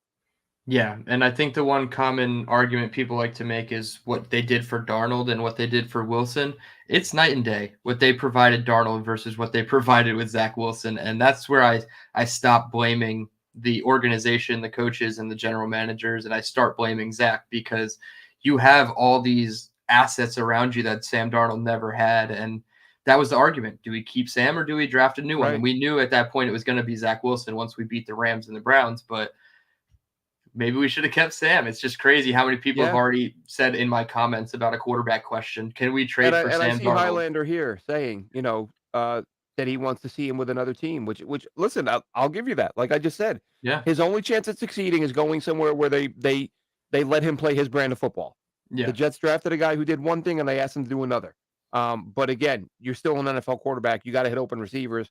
Speaker 2: Yeah, and I think the one common argument people like to make is what they did for Darnold and what they did for Wilson. It's night and day what they provided Darnold versus what they provided with Zach Wilson, and that's where I stop blaming the organization, the coaches, and the general managers, and I start blaming Zach because you have all these assets around you that Sam Darnold never had, and that was the argument. Do we keep Sam or do we draft a new one? And
Speaker 1: Right.
Speaker 2: we knew at that point it was going to be Zach Wilson once we beat the Rams and the Browns, but maybe we should have kept Sam. It's just crazy how many people have
Speaker 1: Yeah.
Speaker 2: already said in my comments about a quarterback question, can we
Speaker 1: And
Speaker 2: trade
Speaker 1: I
Speaker 2: for
Speaker 1: and I
Speaker 2: Sam
Speaker 1: see
Speaker 2: Darnold?
Speaker 1: Highlander here saying, that he wants to see him with another team. Which listen, I'll give you that. Like I just said,
Speaker 2: Yeah.
Speaker 1: his only chance at succeeding is going somewhere where they let him play his brand of football. The
Speaker 2: Yeah.
Speaker 1: Jets drafted a guy who did one thing and they asked him to do another. But again, you're still an NFL quarterback. You got to hit open receivers,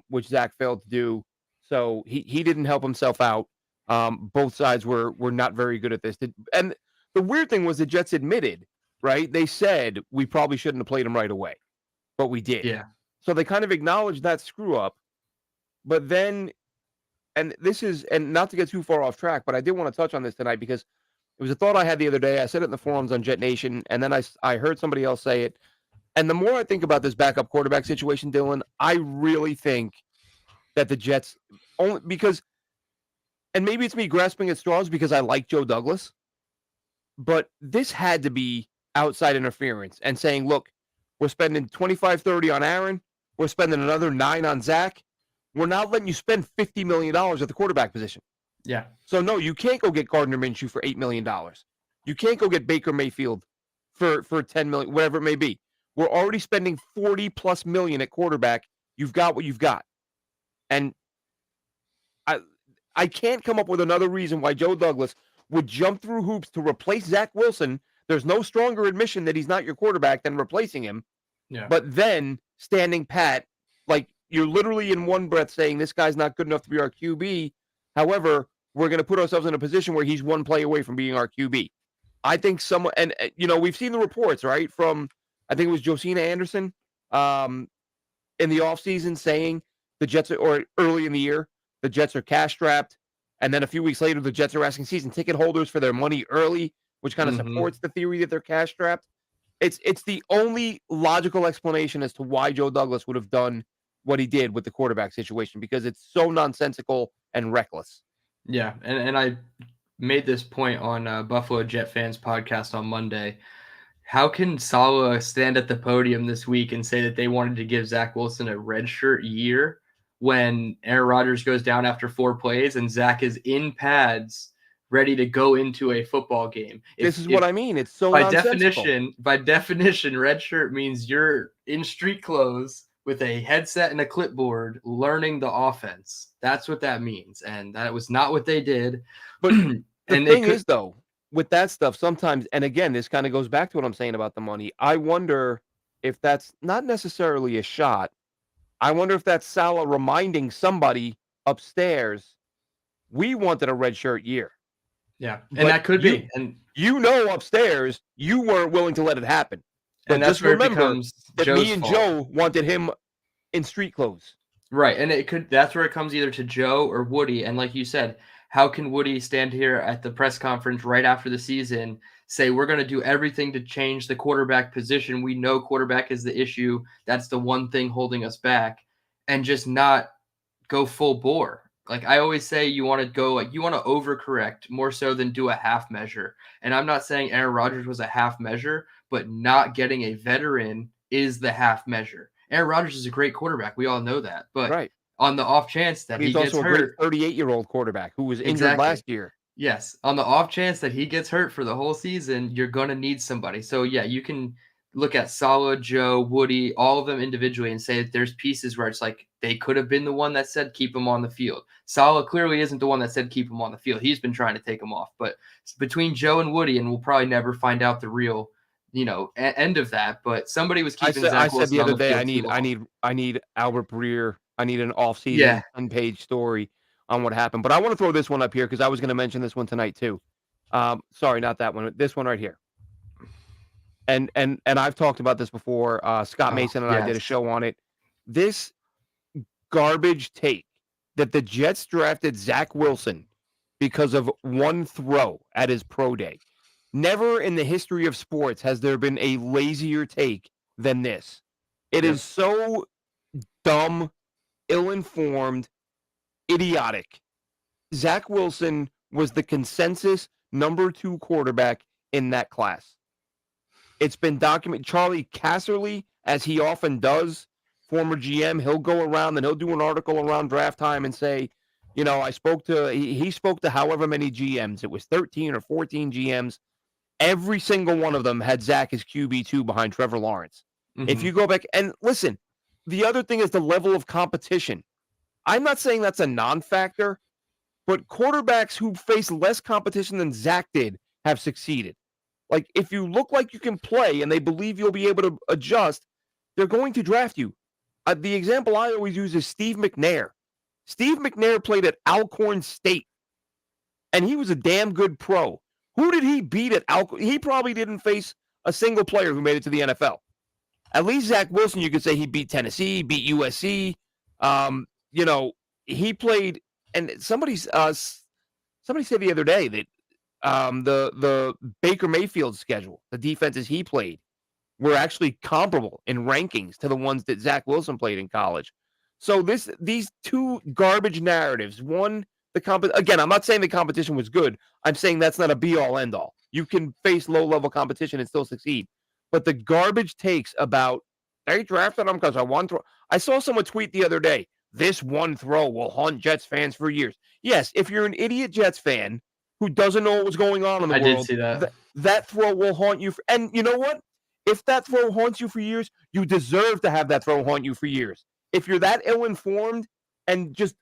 Speaker 1: which Zach failed to do. So he didn't help himself out. Both sides were not very good at this. And the weird thing was the Jets admitted, right? They said we probably shouldn't have played him right away, but we did.
Speaker 2: Yeah.
Speaker 1: So they kind of acknowledged that screw up. But then, and not to get too far off track, but I did want to touch on this tonight because it was a thought I had the other day. I said it in the forums on Jet Nation, and then I heard somebody else say it. And the more I think about this backup quarterback situation, Dylan, I really think that the Jets only because, and maybe it's me grasping at straws because I like Joe Douglas, but this had to be outside interference and saying, look, we're spending 25-30 on Aaron. We're spending another 9 on Zach. We're not letting you spend $50 million at the quarterback position.
Speaker 2: Yeah.
Speaker 1: So, no, you can't go get Gardner Minshew for $8 million. You can't go get Baker Mayfield for $10 million, whatever it may be. We're already spending $40+ million at quarterback. You've got what you've got. And I can't come up with another reason why Joe Douglas would jump through hoops to replace Zach Wilson. There's no stronger admission that he's not your quarterback than replacing him.
Speaker 2: Yeah.
Speaker 1: But then standing pat, like you're literally in one breath saying this guy's not good enough to be our QB. However, we're going to put ourselves in a position where he's one play away from being our QB. I think someone, and we've seen the reports, right, from, I think it was Josina Anderson in the offseason saying the Jets, or early in the year, the Jets are cash strapped. And then a few weeks later, the Jets are asking season ticket holders for their money early, which kind of supports the theory that they're cash strapped. It's the only logical explanation as to why Joe Douglas would have done what he did with the quarterback situation, because it's so nonsensical and reckless.
Speaker 2: Yeah, and I made this point on Buffalo Jet Fans podcast on Monday. How can Saleh stand at the podium this week and say that they wanted to give Zach Wilson a redshirt year when Aaron Rodgers goes down after 4 plays and Zach is in pads ready to go into a football game?
Speaker 1: This is what I mean. It's so
Speaker 2: by
Speaker 1: nonsensical.
Speaker 2: definition, redshirt means you're in street clothes with a headset and a clipboard learning the offense. That's what that means. And that was not what they did.
Speaker 1: But the thing is, though, with that stuff, sometimes, and again, this kind of goes back to what I'm saying about the money. I wonder if that's not necessarily a shot. I wonder if that's Saleh reminding somebody upstairs, we wanted a redshirt year.
Speaker 2: Yeah, and that could be. And
Speaker 1: upstairs, you weren't willing to let it happen. But
Speaker 2: and that's
Speaker 1: just
Speaker 2: where
Speaker 1: remember
Speaker 2: it becomes
Speaker 1: that
Speaker 2: Joe's
Speaker 1: me and
Speaker 2: fault.
Speaker 1: Joe wanted him in street clothes.
Speaker 2: Right, and that's where it comes either to Joe or Woody. And like you said, how can Woody stand here at the press conference right after the season, say we're going to do everything to change the quarterback position? We know quarterback is the issue. That's the one thing holding us back, and just not go full bore. Like I always say, you want to overcorrect more so than do a half measure. And I'm not saying Aaron Rodgers was a half measure, but not getting a veteran is the half measure. Aaron Rodgers is a great quarterback. We all know that. But on the off chance that he gets hurt. He's also
Speaker 1: a great 38-year-old quarterback who was injured last year.
Speaker 2: Yes. On the off chance that he gets hurt for the whole season, you're going to need somebody. So, yeah, you can look at Saleh, Joe, Woody, all of them individually and say that there's pieces where it's like they could have been the one that said keep him on the field. Saleh clearly isn't the one that said keep him on the field. He's been trying to take him off. But between Joe and Woody, and we'll probably never find out the real end of that, but somebody was keeping Zach Wilson
Speaker 1: I said the other day, I need Albert Breer. I need an off-season unpage story on what happened. But I want to throw this one up here because I was going to mention this one tonight too. Sorry, not that one. This one right here. And I've talked about this before. Scott Mason and I did a show on it. This garbage take that the Jets drafted Zach Wilson because of one throw at his pro day. Never in the history of sports has there been a lazier take than this. It is so dumb, ill-informed, idiotic. Zach Wilson was the consensus number 2 quarterback in that class. It's been documented. Charlie Casserly, as he often does, former GM, he'll go around and he'll do an article around draft time and say, he spoke to however many GMs. It was 13 or 14 GMs. Every single one of them had Zach as QB2 behind Trevor Lawrence. Mm-hmm. If you go back and listen, the other thing is the level of competition. I'm not saying that's a non-factor, but quarterbacks who face less competition than Zach did have succeeded. Like, if you look like you can play and they believe you'll be able to adjust, they're going to draft you. The example I always use is Steve McNair. Steve McNair played at Alcorn State, and he was a damn good pro. Who did he beat at Alcorn? He probably didn't face a single player who made it to the NFL. At least Zach Wilson, you could say he beat Tennessee, beat USC. He played, and somebody said the other day that the Baker Mayfield schedule, the defenses he played, were actually comparable in rankings to the ones that Zach Wilson played in college. So these two garbage narratives, again, I'm not saying the competition was good. I'm saying that's not a be-all, end-all. You can face low-level competition and still succeed. But the garbage takes about, they drafted him because of one throw. I saw someone tweet the other day, this one throw will haunt Jets fans for years. Yes, if you're an idiot Jets fan who doesn't know what's going on in the world,
Speaker 2: I did see that.
Speaker 1: That throw will haunt you. And you know what? If that throw haunts you for years, you deserve to have that throw haunt you for years. If you're that ill-informed and just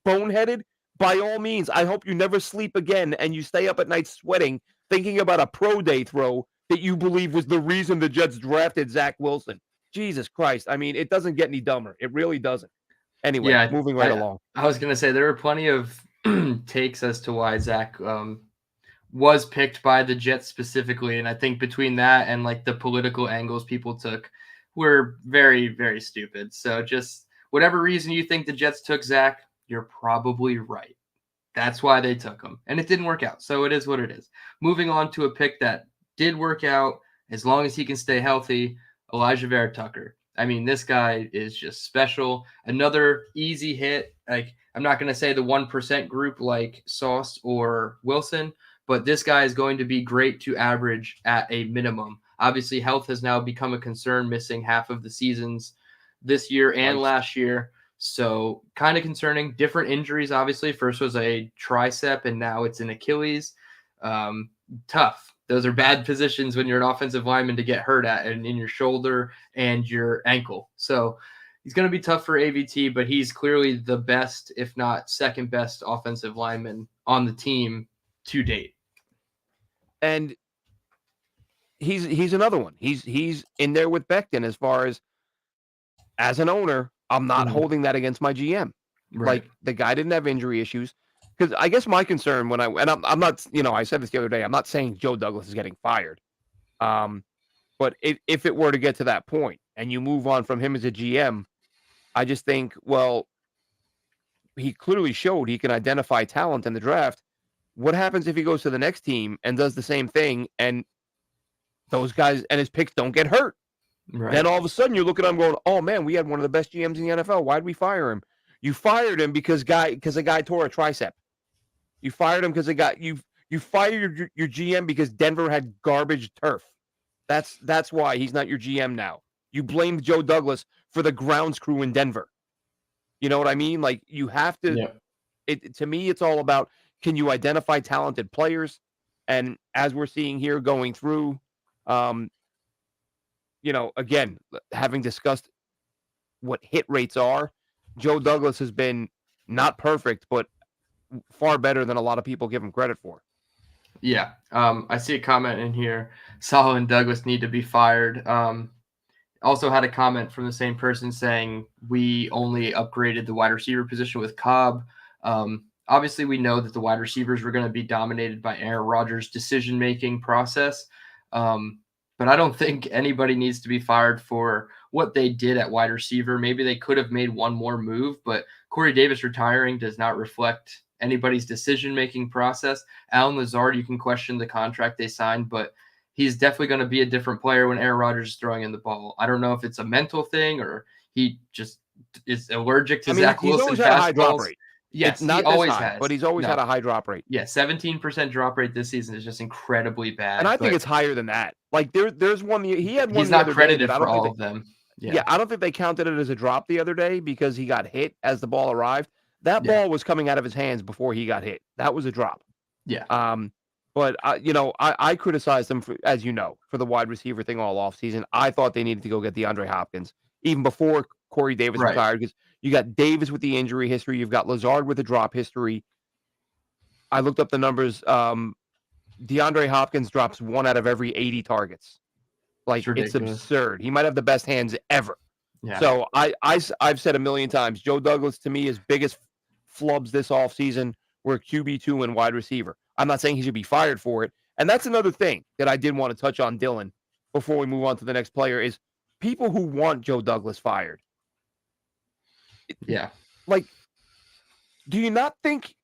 Speaker 1: boneheaded, by all means, I hope you never sleep again and you stay up at night sweating, thinking about a pro day throw that you believe was the reason the Jets drafted Zach Wilson. Jesus Christ. I mean, it doesn't get any dumber. It really doesn't. Anyway, moving right along.
Speaker 2: I was going to say there were plenty of takes as to why Zach was picked by the Jets specifically. And I think between that and like the political angles people took were very, very stupid. So just whatever reason you think the Jets took Zach, you're probably right. That's why they took him. And it didn't work out. So it is what it is. Moving on to a pick that did work out as long as he can stay healthy, Elijah Vera Tucker. I mean, this guy is just special. Another easy hit. Like, I'm not going to say the 1% group like Sauce or Wilson, but this guy is going to be great to average at a minimum. Obviously, health has now become a concern, missing half of the seasons this year and last year. So kind of concerning. Different injuries, obviously. First was a tricep, and now it's an Achilles. Tough. Those are bad positions when you're an offensive lineman to get hurt at, and in your shoulder and your ankle. So he's going to be tough for AVT, but he's clearly the best, if not second best offensive lineman on the team to date.
Speaker 1: And he's another one. He's in there with Becton as far as an owner, I'm not holding that against my GM. Right. Like, the guy didn't have injury issues. Because I guess my concern I'm not, I said this the other day, I'm not saying Joe Douglas is getting fired. But if it were to get to that point and you move on from him as a GM, I just think, well, he clearly showed he can identify talent in the draft. What happens if he goes to the next team and does the same thing and those guys and his picks don't get hurt? Right. Then all of a sudden you're looking at him going, oh man, we had one of the best GMs in the NFL. Why'd we fire him? You fired him because a guy tore a tricep. You fired him because you fired your GM because Denver had garbage turf. That's why he's not your GM now. You blamed Joe Douglas for the grounds crew in Denver. You know what I mean? Like, you have to. Yeah. To me, it's all about, can you identify talented players? And as we're seeing here going through, again, having discussed what hit rates are, Joe Douglas has been not perfect, but far better than a lot of people give him credit for.
Speaker 2: Yeah. I see a comment in here. Saleh and Douglas need to be fired. Also had a comment from the same person saying we only upgraded the wide receiver position with Cobb. Obviously, we know that the wide receivers were going to be dominated by Aaron Rodgers' decision-making process. But I don't think anybody needs to be fired for what they did at wide receiver. Maybe they could have made one more move, but Corey Davis retiring does not reflect anybody's decision-making process. Allen Lazard, you can question the contract they signed, but he's definitely going to be a different player when Aaron Rodgers is throwing in the ball. I don't know if it's a mental thing or he just is allergic to Zach Wilson
Speaker 1: always had a high drop rate.
Speaker 2: Yes, he always has.
Speaker 1: But he's always had a high drop rate.
Speaker 2: Yeah, 17% drop rate this season is just incredibly bad.
Speaker 1: And I think it's higher than that. Like, there's one he had one.
Speaker 2: He's not credited for all of them.
Speaker 1: Yeah, I don't think they counted it as a drop the other day because he got hit as the ball arrived. That ball was coming out of his hands before he got hit. That was a drop.
Speaker 2: Yeah.
Speaker 1: But I criticized them for, as you know, for the wide receiver thing all offseason. I thought they needed to go get DeAndre Hopkins even before Corey Davis
Speaker 2: Right.
Speaker 1: retired, because you got Davis with the injury history, you've got Lazard with the drop history. I looked up the numbers. DeAndre Hopkins drops 1 out of every 80 targets.
Speaker 2: It's
Speaker 1: Like, it's
Speaker 2: ridiculous.
Speaker 1: absurd. He might have the best hands ever.
Speaker 2: Yeah.
Speaker 1: So I've said a million times, Joe Douglas, to me, his biggest flubs this offseason were QB2 and wide receiver. I'm not saying he should be fired for it. And that's another thing that I did want to touch on, Dylan, before we move on to the next player, is people who want Joe Douglas fired.
Speaker 2: Yeah.
Speaker 1: Like, do you not think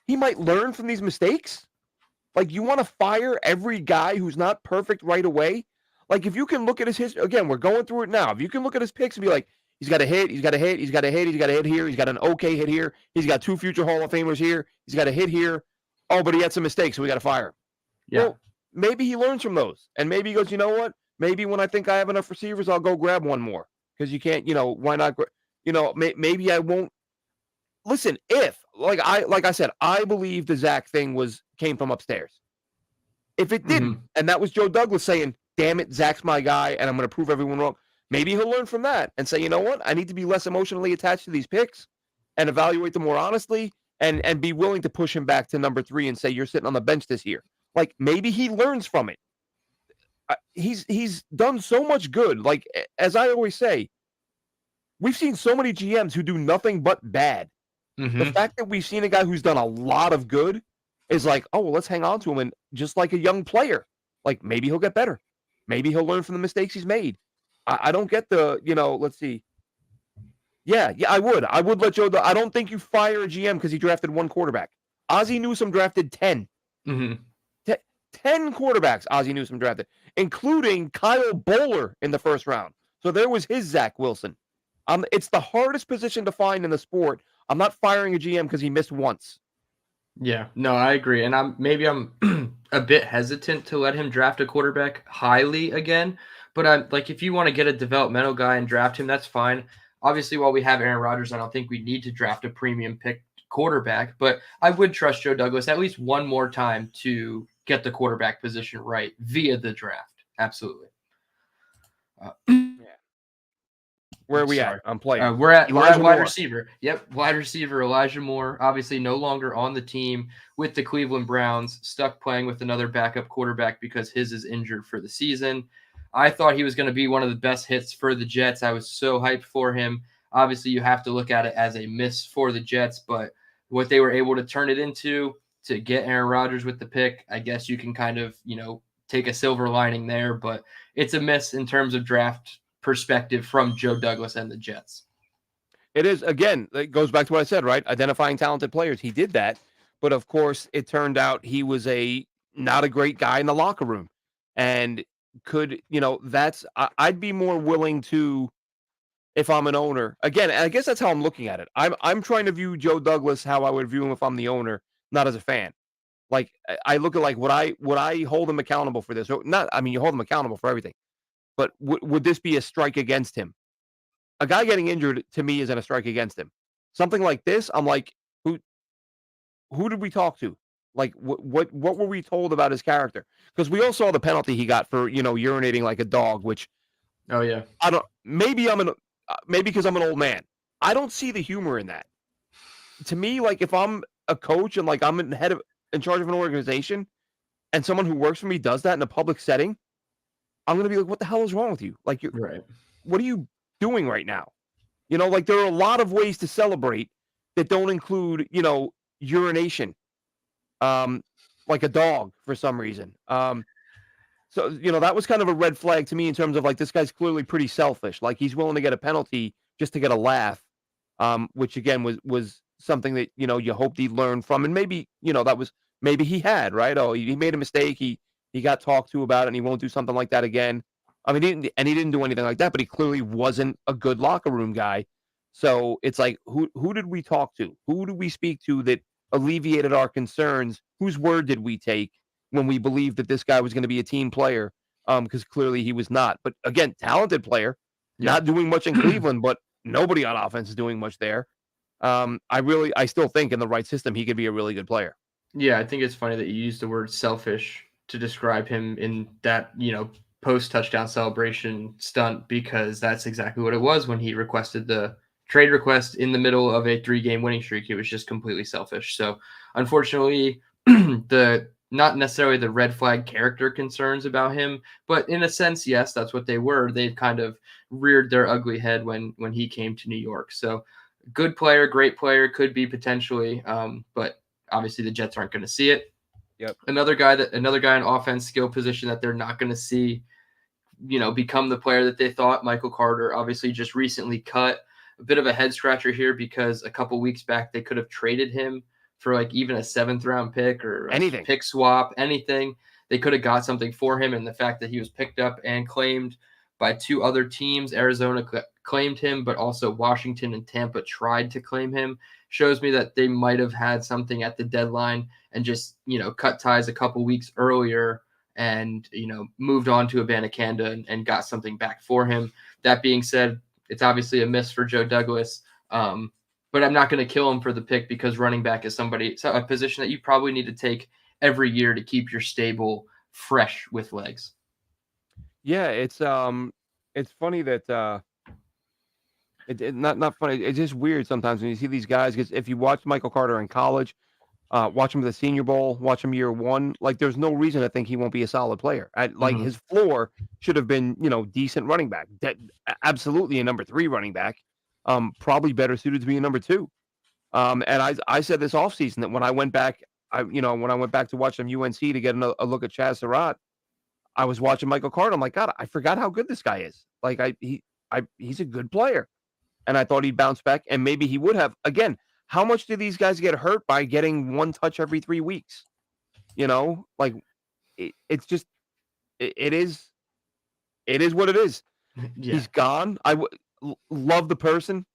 Speaker 1: he might learn from these mistakes? Like, you want to fire every guy who's not perfect right away? Like, if you can look at his history, again, we're going through it now. If you can look at his picks and be like, he's got a hit, he's got a hit, he's got a hit, he's got a hit here, he's got an okay hit here, he's got 2 future Hall of Famers here, he's got a hit here. Oh, but he had some mistakes, so we got to fire him.
Speaker 2: Yeah.
Speaker 1: Well, maybe he learns from those. And maybe he goes, you know what? Maybe when I think I have enough receivers, I'll go grab one more. Because you can't, why not? Maybe I won't. Listen, like I said, I believe the Zach thing came from upstairs. If it didn't, and that was Joe Douglas saying, damn it, Zach's my guy, and I'm going to prove everyone wrong, maybe he'll learn from that and say, you know what? I need to be less emotionally attached to these picks and evaluate them more honestly, and be willing to push him back to number 3 and say, you're sitting on the bench this year. Like, maybe he learns from it. He's done so much good. Like, as I always say, we've seen so many GMs who do nothing but bad. The fact that we've seen a guy who's done a lot of good is like, oh, well, let's hang on to him. And just like a young player, like, maybe he'll get better. Maybe he'll learn from the mistakes he's made. I don't get let's see. Yeah, I would. I would let Joe. I don't think you fire a GM because he drafted 1 quarterback. Ozzie Newsome drafted 10. 10 quarterbacks Ozzie Newsome drafted, including Kyle Bowler in the first round. So there was his Zach Wilson. It's the hardest position to find in the sport. I'm not firing a GM because he missed once.
Speaker 2: Yeah, no, I agree. And I'm a bit hesitant to let him draft a quarterback highly again. But I'm like, if you want to get a developmental guy and draft him, that's fine. Obviously, while we have Aaron Rodgers, I don't think we need to draft a premium pick quarterback. But I would trust Joe Douglas at least one more time to get the quarterback position right via the draft. Absolutely.
Speaker 1: Where are we at? I'm playing.
Speaker 2: We're at wide receiver. Yep, wide receiver Elijah Moore, obviously no longer on the team with the Cleveland Browns, stuck playing with another backup quarterback because his is injured for the season. I thought he was going to be one of the best hits for the Jets. I was so hyped for him. Obviously, you have to look at it as a miss for the Jets, but what they were able to turn it into to get Aaron Rodgers with the pick, I guess you can kind of, take a silver lining there, but it's a miss in terms of draft perspective from Joe Douglas and the Jets.
Speaker 1: It is, again, it goes back to what I said, right? Identifying talented players. He did that, but of course it turned out he was not a great guy in the locker room, and I'd be more willing to, if I'm an owner, again, and I guess that's how I'm looking at it. I'm trying to view Joe Douglas how I would view him if I'm the owner, not as a fan. Like, I look at, like, would I hold him accountable for this? Or not, I mean, you hold him accountable for everything. But would this be a strike against him? A guy getting injured, to me, isn't a strike against him. Something like this, I'm like, who did we talk to? Like, what were we told about his character? Because we all saw the penalty he got for, urinating like a dog, which,
Speaker 2: oh yeah,
Speaker 1: maybe because I'm an old man. I don't see the humor in that. To me, like, if I'm a coach and, like, I'm in charge of an organization and someone who works for me does that in a public setting, I'm going to be like, what the hell is wrong with you? Like,
Speaker 2: right.
Speaker 1: What are you doing right now? Like, there are a lot of ways to celebrate that don't include, urination, like a dog for some reason. So, that was kind of a red flag to me in terms of, like, this guy's clearly pretty selfish. Like, he's willing to get a penalty just to get a laugh, which again was something that, you hoped he'd learn from. And maybe, maybe he had, right? Oh, he made a mistake. He got talked to about it, and he won't do something like that again. I mean, he didn't do anything like that, but he clearly wasn't a good locker room guy. So it's like, who did we talk to? Who did we speak to that alleviated our concerns? Whose word did we take when we believed that this guy was going to be a team player? Because clearly he was not. But again, talented player, not doing much in Cleveland, but nobody on offense is doing much there. I still think in the right system, he could be a really good player.
Speaker 2: Yeah, I think it's funny that you used the word selfish to describe him in that, post touchdown celebration stunt, because that's exactly what it was when he requested the trade request in the middle of a 3-game winning streak. It was just completely selfish. So unfortunately, the not necessarily the red flag character concerns about him, but in a sense, yes, that's what they were. They've kind of reared their ugly head when he came to New York. So good player, great player, could be potentially, but obviously the Jets aren't going to see it.
Speaker 1: Yep.
Speaker 2: Another guy in offense skill position that they're not going to see, become the player that they thought. Michael Carter, obviously just recently cut. A bit of a head scratcher here because a couple weeks back they could have traded him for like even a 7th-round pick or a
Speaker 1: Anything.
Speaker 2: pick swap, anything. They could have got something for him, and the fact that he was picked up and claimed by 2 other teams, Arizona claimed him, but also Washington and Tampa tried to claim him, shows me that they might have had something at the deadline and just, cut ties a couple weeks earlier and, moved on to Abanikanda and got something back for him. That being said, it's obviously a miss for Joe Douglas. But I'm not going to kill him for the pick, because running back is a position that you probably need to take every year to keep your stable fresh with legs.
Speaker 1: Yeah, it's funny that not funny. It's just weird sometimes when you see these guys. Because if you watch Michael Carter in college, watch him at the Senior Bowl, watch him year one, like there's no reason to think he won't be a solid player. Like his floor should have been, decent running back. Absolutely a number 3 running back. Probably better suited to be a number 2. And I said this offseason that when I went back, when I went back to watch some UNC to get a look at Chaz Surratt, I was watching Michael Carter. I'm like, God, I forgot how good this guy is. Like he's a good player. And I thought he'd bounce back, and maybe he would have. Again, how much do these guys get hurt by getting 1 touch every 3 weeks? Like it's just it is what it is.
Speaker 2: Yeah.
Speaker 1: He's gone. Love the person,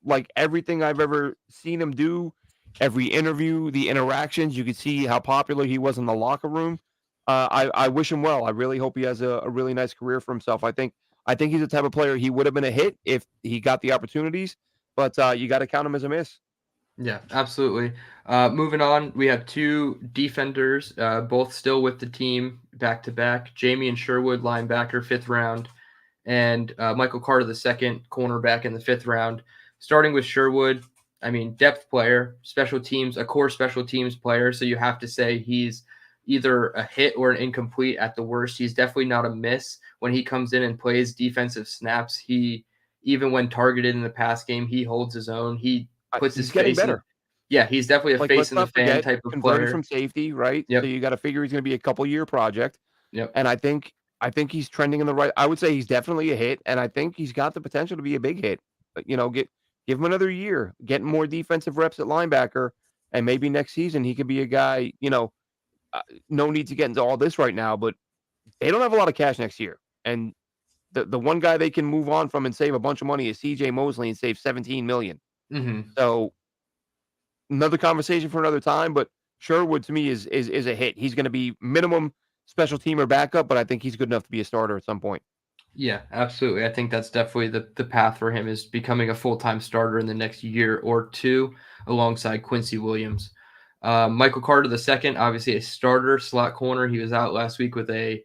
Speaker 1: like everything I've ever seen him do, every interview, the interactions. You could see how popular he was in the locker room. I wish him well. I really hope he has a really nice career for himself. I think he's the type of player he would have been a hit if he got the opportunities, but you got to count him as a miss.
Speaker 2: Yeah, absolutely. Moving on, we have 2 defenders, both still with the team back to back. Jamie and Sherwood, linebacker, 5th round, and Michael Carter, the second cornerback in the 5th round. Starting with Sherwood, I mean, depth player, a core special teams player. So you have to say he's either a hit or an incomplete at the worst. He's definitely not a miss when he comes in and plays defensive snaps. Even when targeted in the pass game, he holds his own. He puts his
Speaker 1: He's getting
Speaker 2: face in
Speaker 1: better.
Speaker 2: Yeah, he's definitely a
Speaker 1: Like,
Speaker 2: face
Speaker 1: let's
Speaker 2: in the
Speaker 1: not
Speaker 2: fan
Speaker 1: forget,
Speaker 2: type of
Speaker 1: converted
Speaker 2: player.
Speaker 1: from safety, right? So
Speaker 2: Yep.
Speaker 1: you got to figure he's going to be a couple-year project.
Speaker 2: Yep.
Speaker 1: And I think he's trending in the right. I would say he's definitely a hit, and I think he's got the potential to be a big hit. But, give him another year, get more defensive reps at linebacker, and maybe next season he could be a guy. No need to get into all this right now, but they don't have a lot of cash next year, and the one guy they can move on from and save a bunch of money is C.J. Mosley and save 17 million.
Speaker 2: Mm-hmm.
Speaker 1: So another conversation for another time, but Sherwood to me is a hit. He's going to be minimum special team or backup, but I think he's good enough to be a starter at some point.
Speaker 2: Yeah, absolutely. I think that's definitely the path for him, is becoming a full-time starter in the next year or 2 alongside Quincy Williams. Michael Carter the second, obviously a starter slot corner. He was out last week with a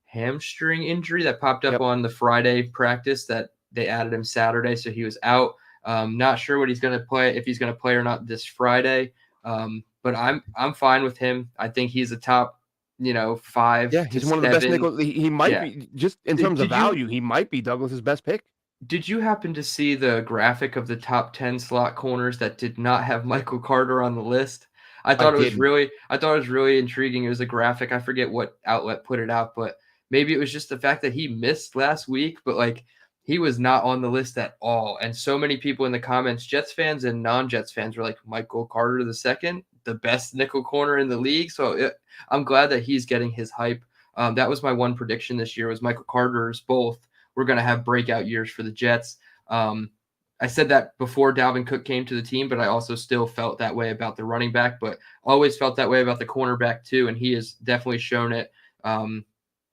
Speaker 2: hamstring injury that popped up
Speaker 1: Yep.
Speaker 2: on the Friday practice that they added him Saturday, so he was out. Not sure what he's going to play, if he's going to play or not this Friday. But I'm fine with him. I think he's a top, 5
Speaker 1: Yeah,
Speaker 2: to
Speaker 1: he's one of the best
Speaker 2: 7.
Speaker 1: nickel. He might
Speaker 2: Yeah.
Speaker 1: be, just in terms of value, he might be Douglas's best pick.
Speaker 2: Did you happen to see the graphic of the top 10 slot corners that did not have Michael Carter on the list? I
Speaker 1: I
Speaker 2: thought it was
Speaker 1: didn't.
Speaker 2: really intriguing. It was a graphic. I forget what outlet put it out, but maybe it was just the fact that he missed last week, but like he was not on the list at all. And so many people in the comments, Jets fans and non-Jets fans, were like, Michael Carter the second, the best nickel corner in the league. So I'm glad that he's getting his hype. That was my one prediction this year, was Michael Carter's both. We're going to have breakout years for the Jets. I said that before Dalvin Cook came to the team, but I also still felt that way about the running back, but always felt that way about the cornerback too. And he has definitely shown it.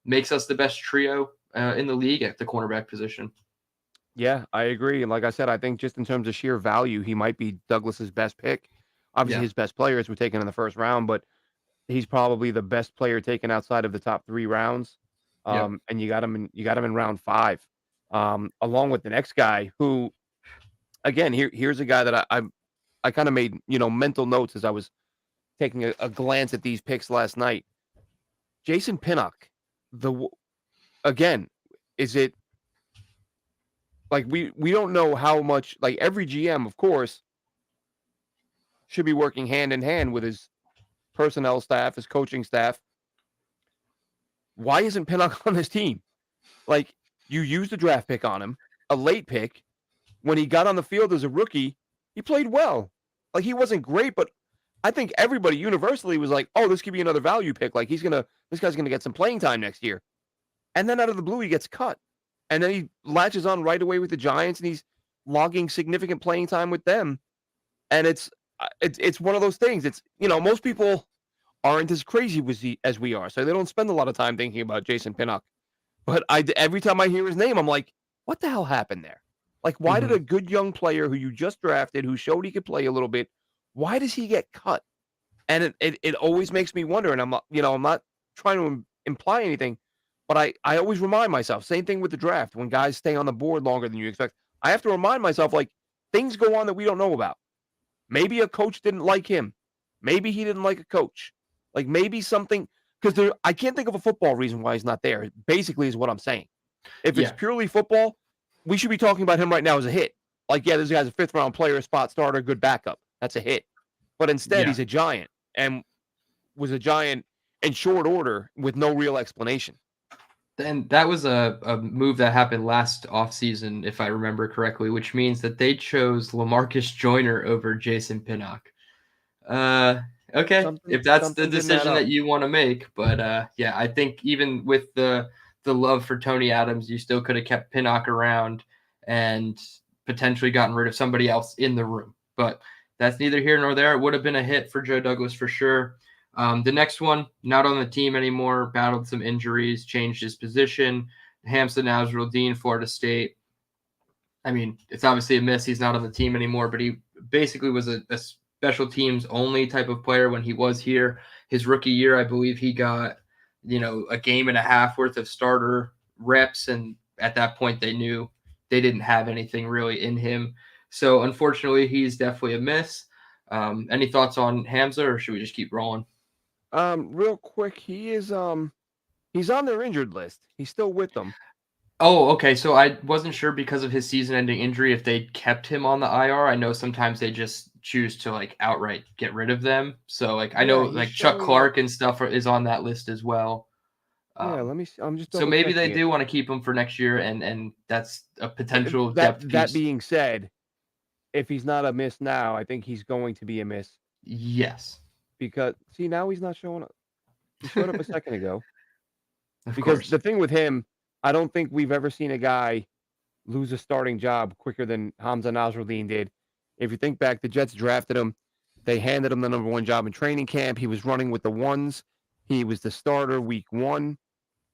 Speaker 2: Makes us the best trio in the league at the cornerback position.
Speaker 1: Yeah, I agree. And like I said, I think just in terms of sheer value, he might be Douglas's best pick. Obviously,
Speaker 2: Yeah.
Speaker 1: his best players were taken in the first round, but he's probably the best player taken outside of the top 3 rounds.
Speaker 2: Yep.
Speaker 1: And you got him in round 5, along with the next guy who, again, here's a guy that I kind of made mental notes as I was taking a glance at these picks last night. Jason Pinnock, again, is it like we don't know how much, like, every GM, of course, should be working hand in hand with his personnel staff, his coaching staff. Why isn't Pinnock on this team? Like, you used a draft pick on him, a late pick. When he got on the field as a rookie, he played well. Like, he wasn't great, but I think everybody universally was like, "Oh, this could be another value pick. Like, this guy's gonna get some playing time next year." And then out of the blue, he gets cut, and then he latches on right away with the Giants, and he's logging significant playing time with them. And it's one of those things. It's most people aren't as crazy as we are, so they don't spend a lot of time thinking about Jason Pinnock. But every time I hear his name, I'm like, what the hell happened there? Like, why did
Speaker 2: Hmm.
Speaker 1: a good young player who you just drafted, who showed he could play a little bit, why does he get cut? And it always makes me wonder. And I'm not trying to imply anything, but I always remind myself. Same thing with the draft. When guys stay on the board longer than you expect, I have to remind myself, like, things go on that we don't know about. Maybe a coach didn't like him. Maybe he didn't like a coach. Like, maybe something, because I can't think of a football reason why he's not there. Basically, is what I'm saying. If it's
Speaker 2: Yeah.
Speaker 1: purely football, we should be talking about him right now as a hit. Like, yeah, this guy's a 5th-round player, spot starter, good backup. That's a hit. But instead,
Speaker 2: Yeah.
Speaker 1: he's a giant, and was a giant in short order with no real explanation.
Speaker 2: And that was a move that happened last offseason, if I remember correctly, which means that they chose Lamarcus Joyner over Jason Pinnock. Okay, if that's the
Speaker 1: Something didn't add
Speaker 2: decision
Speaker 1: up.
Speaker 2: that you want to make, but yeah, I think even with the love for Tony Adams, you still could have kept Pinnock around and potentially gotten rid of somebody else in the room. But that's neither here nor there. It would have been a hit for Joe Douglas for sure. The next one, not on the team anymore, battled some injuries, changed his position. Hamza Nasruddin, Florida State. I mean, it's obviously a miss. He's not on the team anymore, but he basically was a special teams only type of player when he was here. His rookie year, I believe he got, a game and a half worth of starter reps. And at that point, they knew they didn't have anything really in him. So unfortunately, he's definitely a miss. Any thoughts on Hamza, or should we just keep rolling?
Speaker 1: Real quick, he's on their injured list. He's still with them.
Speaker 2: Oh, okay. So I wasn't sure because of his season-ending injury if they kept him on the IR. I know sometimes they just choose to like outright get rid of them. So like I know
Speaker 1: Yeah, he's
Speaker 2: like Chuck
Speaker 1: showing up.
Speaker 2: Clark and stuff is on that list as well.
Speaker 1: Yeah,
Speaker 2: Um,
Speaker 1: let me see. I'm just
Speaker 2: so
Speaker 1: double
Speaker 2: maybe they
Speaker 1: checking it.
Speaker 2: do want to keep him for next year, and that's a potential
Speaker 1: That
Speaker 2: depth
Speaker 1: that
Speaker 2: piece.
Speaker 1: being said, if he's not a miss now, I think he's going to be a miss,
Speaker 2: Yes,
Speaker 1: because see, now he's not showing up. He showed up a second ago.
Speaker 2: of
Speaker 1: Because
Speaker 2: course.
Speaker 1: the thing with him, I don't think we've ever seen a guy lose a starting job quicker than Hamza Nasruddin did. If you think back, the Jets drafted him. They handed him the number 1 job in training camp. He was running with the ones. He was the starter week 1.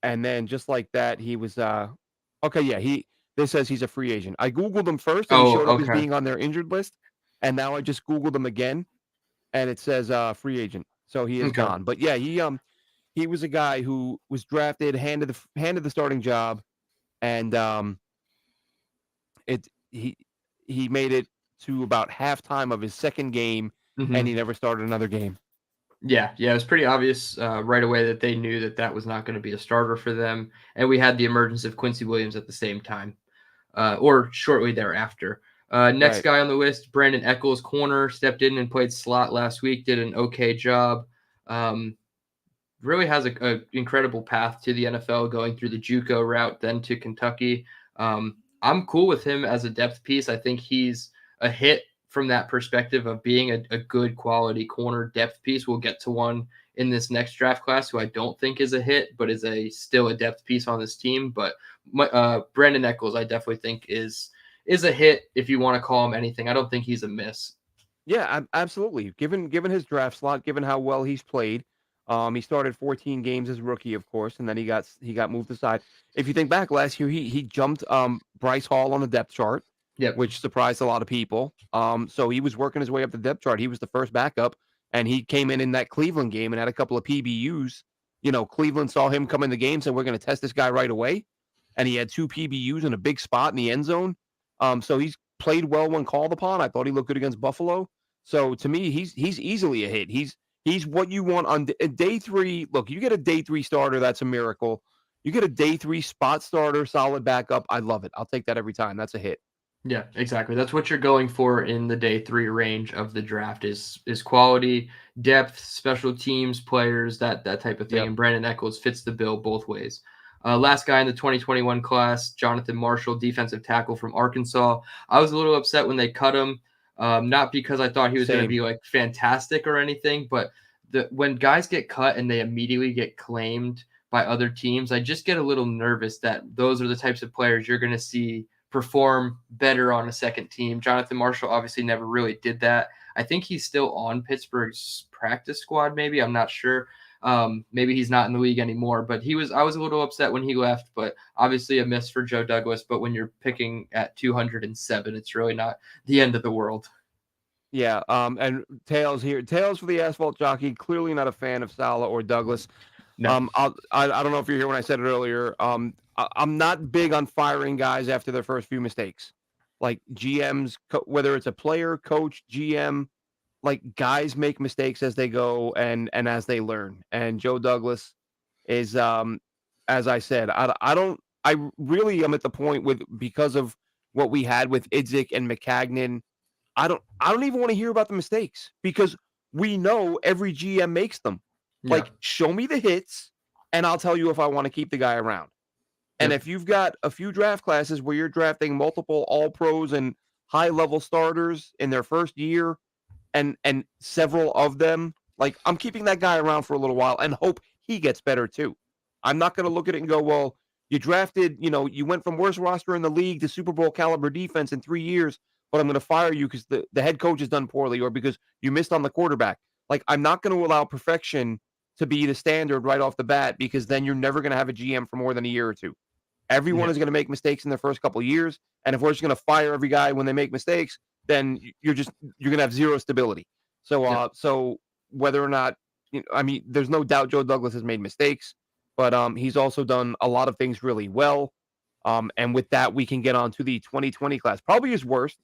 Speaker 1: And then just like that, he was okay, yeah, this says he's a free agent. I Googled him first and he
Speaker 2: Oh,
Speaker 1: showed up as
Speaker 2: okay,
Speaker 1: being on their injured list. And now I just Googled him again and it says free agent. So he is
Speaker 2: okay.
Speaker 1: gone. But yeah, he was a guy who was drafted, handed the starting job, and it he made it to about halftime of his second game, and he
Speaker 2: Hmm.
Speaker 1: never started another game.
Speaker 2: Yeah, it was pretty obvious right away that they knew that that was not going to be a starter for them, and we had the emergence of Quincy Williams at the same time. Or shortly thereafter. Next
Speaker 1: Right.
Speaker 2: guy on the list, Brandon Eccles, corner, stepped in and played slot last week, did an okay job. Um, really has a incredible path to the NFL, going through the JUCO route, then to Kentucky. I'm cool with him as a depth piece. I think he's a hit from that perspective of being a good quality corner depth piece. We'll get to one in this next draft class who I don't think is a hit, but is still a depth piece on this team. But Brandon Eccles, I definitely think is a hit if you want to call him anything. I don't think he's a miss.
Speaker 1: Yeah, absolutely. Given his draft slot, given how well he's played, he started 14 games as rookie, of course, and then he got moved aside. If you think back last year, he jumped Bryce Hall on the depth chart,
Speaker 2: Yep.
Speaker 1: which surprised a lot of people. So he was working his way up the depth chart. He was the first backup, and he came in that Cleveland game and had a couple of PBUs. Cleveland saw him come in the game, said we're going to test this guy right away, and he had 2 PBUs in a big spot in the end zone. So he's played well when called upon. I thought he looked good against Buffalo. So to me, he's easily a hit. He's what you want on day 3. Look, you get a day 3 starter, that's a miracle. You get a day 3 spot starter, solid backup. I love it. I'll take that every time. That's a hit.
Speaker 2: Yeah, exactly. That's what you're going for in the day 3 range of the draft is quality, depth, special teams, players, that type of thing.
Speaker 1: Yep.
Speaker 2: And Brandon Echols fits the bill both ways. Last guy in the 2021 class, Jonathan Marshall, defensive tackle from Arkansas. I was a little upset when they cut him, not because I thought he was going to be like fantastic or anything, but when guys get cut and they immediately get claimed by other teams, I just get a little nervous that those are the types of players you're going to see perform better on a second team. Jonathan Marshall obviously never really did that. I think he's still on Pittsburgh's practice squad, maybe. I'm not sure. Maybe he's not in the league anymore, but I was a little upset when he left, but obviously a miss for Joe Douglas. But when you're picking at 207, it's really not the end of the world.
Speaker 1: Yeah. And Tails for the asphalt jockey, clearly not a fan of Saleh or Douglas.
Speaker 2: No.
Speaker 1: I don't know if you're here when I said it earlier. I'm not big on firing guys after their first few mistakes. Like GMs, whether it's a player, coach, GM, like guys make mistakes as they go and as they learn. And Joe Douglas is, as I said, I really am at the point because of what we had with Idzik and McCagnon. I don't even want to hear about the mistakes because we know every GM makes them.
Speaker 2: Yeah.
Speaker 1: Like, show me the hits, and I'll tell you if I want to keep the guy around. And if you've got a few draft classes where you're drafting multiple all-pros and high-level starters in their first year, and several of them, like, I'm keeping that guy around for a little while and hope he gets better too. I'm not going to look at it and go, well, you drafted, you went from worst roster in the league to Super Bowl caliber defense in 3 years, but I'm going to fire you because the head coach has done poorly or because you missed on the quarterback. Like, I'm not going to allow perfection to be the standard right off the bat because then you're never going to have a GM for more than a year or two. Everyone is going to make mistakes in their first couple of years, and if we're just going to fire every guy when they make mistakes, then you're going to have zero stability. So, so whether or not, I mean, there's no doubt Joe Douglas has made mistakes, but he's also done a lot of things really well. And with that, we can get on to the 2020 class. Probably his worst,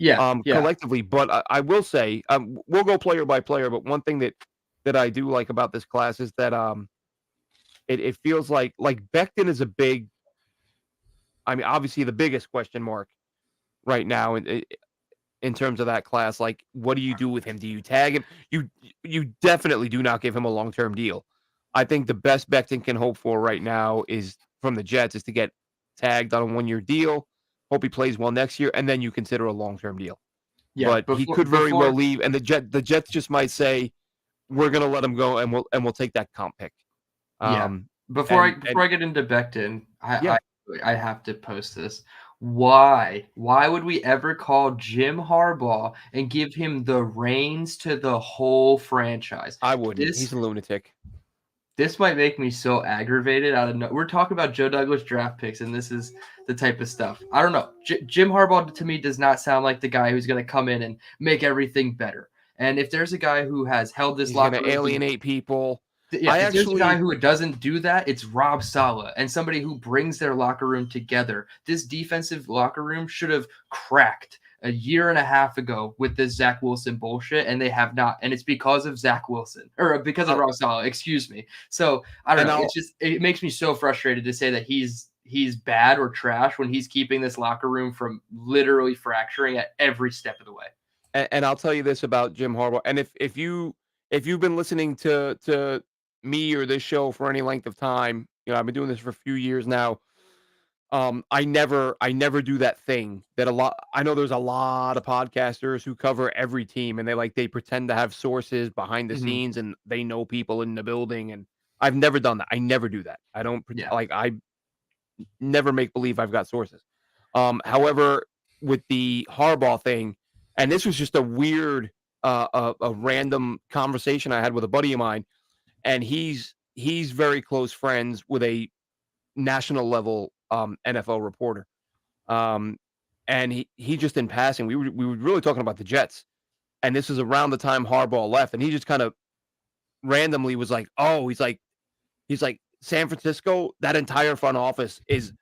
Speaker 1: collectively. But I will say, we'll go player by player. But one thing that I do like about this class is that it feels like Becton is a big. I mean, obviously the biggest question mark right now in terms of that class. Like, what do you do with him? Do you tag him? You definitely do not give him a long-term deal. I think the best Becton can hope for right now is from the Jets is to get tagged on a 1-year deal. Hope he plays well next year, and then you consider a long-term deal.
Speaker 2: Yeah,
Speaker 1: but he could very well leave, and the Jets just might say, "We're going to let him go, and we'll take that comp pick."
Speaker 2: Before I get into Becton, I have to post this. Why would we ever call Jim Harbaugh and give him the reins to the whole franchise?
Speaker 1: I wouldn't. He's a lunatic.
Speaker 2: This might make me so aggravated. I don't know. We're talking about Joe Douglas draft picks, and this is the type of stuff. I don't know. Jim Harbaugh, to me, does not sound like the guy who's going to come in and make everything better. And if there's a guy who has held this locker room,
Speaker 1: he's going to alienate people.
Speaker 2: Yeah, if there's a guy who doesn't do that, it's Rob Saleh and somebody who brings their locker room together. This defensive locker room should have cracked a year and a half ago with this Zach Wilson bullshit, and they have not. And it's because of Zach Wilson or because of Rob Saleh, excuse me. So I don't know. It makes me so frustrated to say that he's bad or trash when he's keeping this locker room from literally fracturing at every step of the way.
Speaker 1: And I'll tell you this about Jim Harbaugh. And if you've been listening to me or this show for any length of time, I've been doing this for a few years now. I never do that thing that I know there's a lot of podcasters who cover every team and they pretend to have sources behind the scenes and they know people in the building. And I've never done that. I never do that. I don't I never make believe I've got sources. However, with the Harbaugh thing, and this was just a weird, a random conversation I had with a buddy of mine, and he's very close friends with a national level NFL reporter. And he just in passing, we were really talking about the Jets, and this was around the time Harbaugh left, and he just kind of randomly was like, "Oh, he's like, He's like, San Francisco, that entire front office is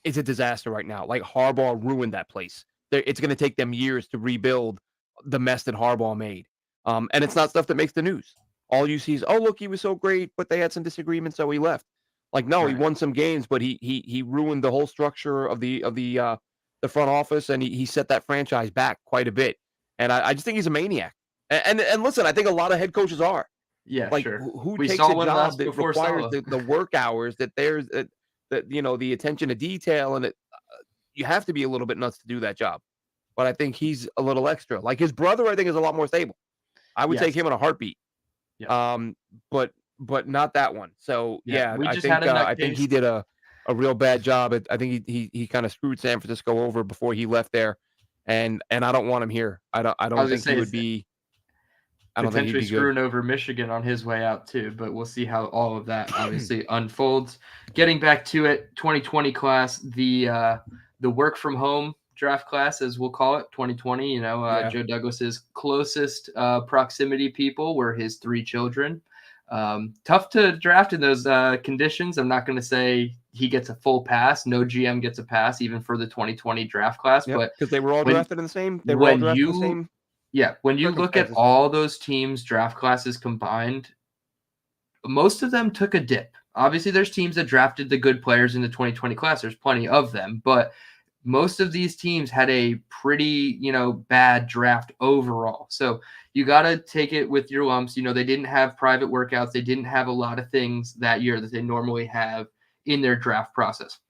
Speaker 1: a disaster right now. Like Harbaugh ruined that place. It's going to take them years to rebuild the mess that Harbaugh made. And it's not stuff that makes the news. All you see is, oh, look, he was so great, but they had some disagreements, so he left. Like, no, he
Speaker 2: Right.
Speaker 1: won some games, but he ruined the whole structure of the front office, and he set that franchise back quite a bit. And I just think he's a maniac. And listen, I think a lot of head coaches are.
Speaker 2: Yeah,
Speaker 1: Like,
Speaker 2: sure.
Speaker 1: who
Speaker 2: We
Speaker 1: takes
Speaker 2: saw
Speaker 1: a
Speaker 2: one
Speaker 1: job
Speaker 2: last
Speaker 1: that
Speaker 2: before
Speaker 1: requires
Speaker 2: Salah.
Speaker 1: the work hours, that there's that the attention to detail, and you have to be a little bit nuts to do that job. But I think he's a little extra. Like his brother, I think, is a lot more stable. I would take
Speaker 2: Yes.
Speaker 1: him in a heartbeat.
Speaker 2: Yeah.
Speaker 1: Um, but not that one. So
Speaker 2: Yeah.
Speaker 1: yeah,
Speaker 2: We just had in
Speaker 1: I
Speaker 2: that
Speaker 1: think
Speaker 2: case.
Speaker 1: he did a real bad job. I think he kind of screwed San Francisco over before he left there, and I don't want him here. I
Speaker 2: I
Speaker 1: don't
Speaker 2: was gonna
Speaker 1: think he
Speaker 2: say
Speaker 1: would be. I don't think he'd
Speaker 2: potentially
Speaker 1: be good.
Speaker 2: screwing over Michigan on his way out too, but we'll see how all of that obviously unfolds. Getting back to it, 2020 class, the work from home draft class, as we'll call it, 2020.
Speaker 1: Yeah.
Speaker 2: Joe Douglas's closest proximity people were his 3 children. Tough to draft in those conditions. I'm not going to say he gets a full pass. No GM gets a pass, even for the 2020 draft class.
Speaker 1: Yep,
Speaker 2: But
Speaker 1: because they were all
Speaker 2: when
Speaker 1: drafted in the same. They were all
Speaker 2: when
Speaker 1: drafted in the
Speaker 2: you
Speaker 1: same
Speaker 2: yeah, when you look at
Speaker 1: circumstances.
Speaker 2: all those teams' draft classes combined, most of them took a dip. Obviously, there's teams that drafted the good players in the 2020 class. There's plenty of them, but most of these teams had a pretty, bad draft overall. So you got to take it with your lumps. They didn't have private workouts. They didn't have a lot of things that year that they normally have in their draft process.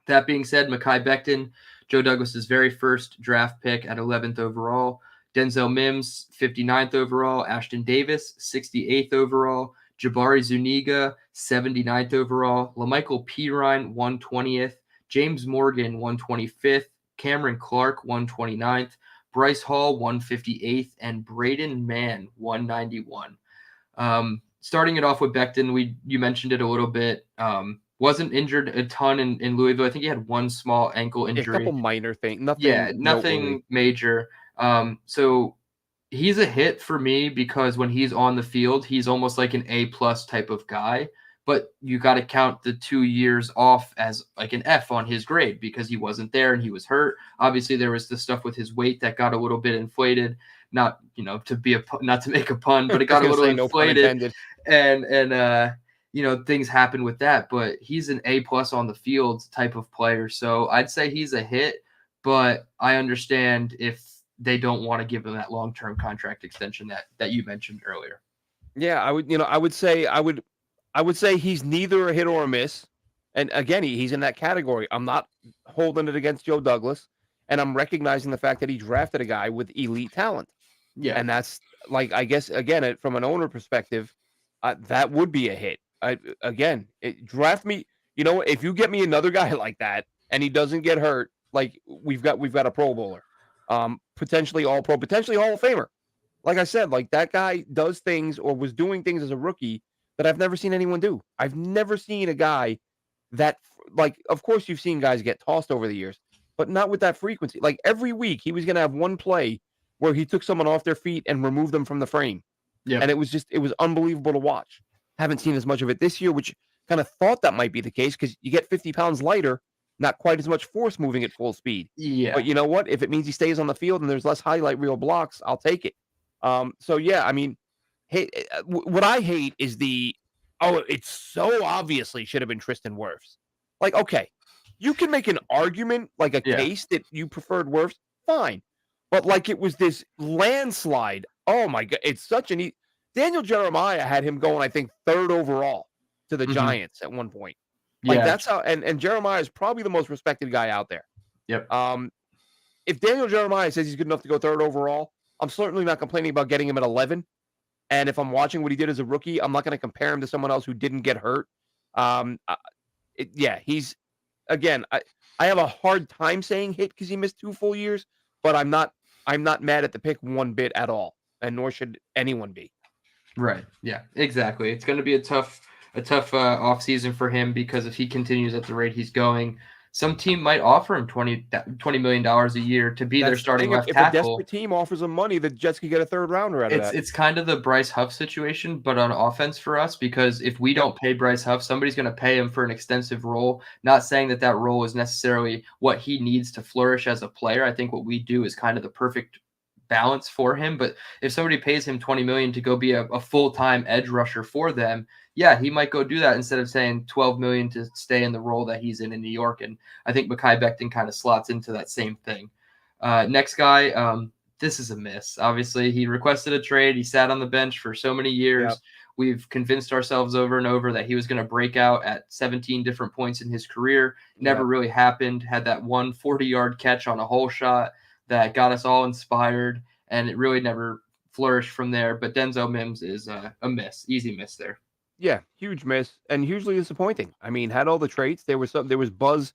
Speaker 2: That being said, Mekhi Becton, Joe Douglas's very first draft pick at 11th overall. Denzel Mims, 59th overall. Ashton Davis, 68th overall. Jabari Zuniga, 79th overall. LaMichael Pirine, 120th. James Morgan, 125th. Cameron Clark, 129th. Bryce Hall, 158th. And Braden Mann, 191. Starting it off with Becton, you mentioned it a little bit. Wasn't injured a ton in Louisville. I think he had one small ankle
Speaker 1: Yeah, a couple
Speaker 2: injury.
Speaker 1: minor things,
Speaker 2: Yeah,
Speaker 1: nothing noteworthy.
Speaker 2: nothing major. So he's a hit for me because when he's on the field, he's almost like an A+ type of guy. But you got to count the 2 years off as like an F on his grade because he wasn't there and he was hurt. Obviously, there was the stuff with his weight that got a little bit inflated. Not not to make a pun, but it
Speaker 1: I was
Speaker 2: got a
Speaker 1: gonna
Speaker 2: little
Speaker 1: say no pun
Speaker 2: inflated,
Speaker 1: intended.
Speaker 2: and things happen with that. But he's an A+ on the field type of player, so I'd say he's a hit. But I understand if they don't want to give him that long-term contract extension that you mentioned earlier.
Speaker 1: Yeah, I would say he's neither a hit or a miss. And again, he's in that category. I'm not holding it against Joe Douglas, and I'm recognizing the fact that he drafted a guy with elite talent.
Speaker 2: Yeah,
Speaker 1: And that's like, I guess, again, from an owner perspective, that would be a hit. Draft me. If you get me another guy like that and he doesn't get hurt, like we've got a Pro Bowler, potentially All Pro, potentially Hall of Famer. Like I said, like that guy does things or was doing things as a rookie that I've never seen anyone do. I've never seen a guy that, like, of course you've seen guys get tossed over the years, but not with that frequency. Like every week he was going to have one play where he took someone off their feet and removed them from the frame.
Speaker 2: yeah,
Speaker 1: And it was unbelievable to watch. Haven't seen as much of it this year, which kind of thought that might be the case because you get 50 pounds lighter, not quite as much force moving at full speed.
Speaker 2: yeah,
Speaker 1: But you know what? If it means he stays on the field and there's less highlight reel blocks, I'll take it. So yeah, I mean, hey, what I hate is it's so obviously should have been Tristan Wirfs. Like, okay, you can make an argument, like a
Speaker 2: yeah.
Speaker 1: case that you preferred Wirfs, fine. But like it was this landslide. Oh my God, it's such an Daniel Jeremiah had him going, I think, 3rd overall to the
Speaker 2: Mhm.
Speaker 1: Giants at one point. Like
Speaker 2: Yeah.
Speaker 1: that's how, and Jeremiah is probably the most respected guy out there.
Speaker 2: Yep.
Speaker 1: If Daniel Jeremiah says he's good enough to go 3rd overall, I'm certainly not complaining about getting him at 11. And if I'm watching what he did as a rookie, I'm not going to compare him to someone else who didn't get hurt. He's again. I have a hard time saying hit because he missed 2 full years, but I'm not mad at the pick one bit at all, and nor should anyone be.
Speaker 2: Right. Yeah. Exactly. It's going to be a tough offseason for him because if he continues at the rate he's going, some team might offer him $20 million a year to be their
Speaker 1: That's the
Speaker 2: starting
Speaker 1: thing. If,
Speaker 2: left
Speaker 1: if a
Speaker 2: tackle.
Speaker 1: desperate team offers him money, the Jets could get a third rounder out of that.
Speaker 2: It's kind of the Bryce Huff situation, but on offense for us, because if we
Speaker 1: Yep.
Speaker 2: don't pay Bryce Huff, somebody's going to pay him for an extensive role. Not saying that that role is necessarily what he needs to flourish as a player. I think what we do is kind of the perfect balance for him. But if somebody pays him $20 million to go be a full-time edge rusher for them, yeah, he might go do that instead of saying $12 million to stay in the role that he's in New York. And I think Mekhi Becton kind of slots into that same thing. Next guy, this is a miss. Obviously, he requested a trade. He sat on the bench for so many years.
Speaker 1: Yep.
Speaker 2: We've convinced ourselves over and over that he was going to break out at 17 different points in his career. Never
Speaker 1: Yep.
Speaker 2: really happened. Had that one 40-yard catch on a hole shot that got us all inspired, and it really never flourished from there. But Denzel Mims is a miss, easy miss there.
Speaker 1: Yeah, huge miss and hugely disappointing. I mean, had all the traits. There was buzz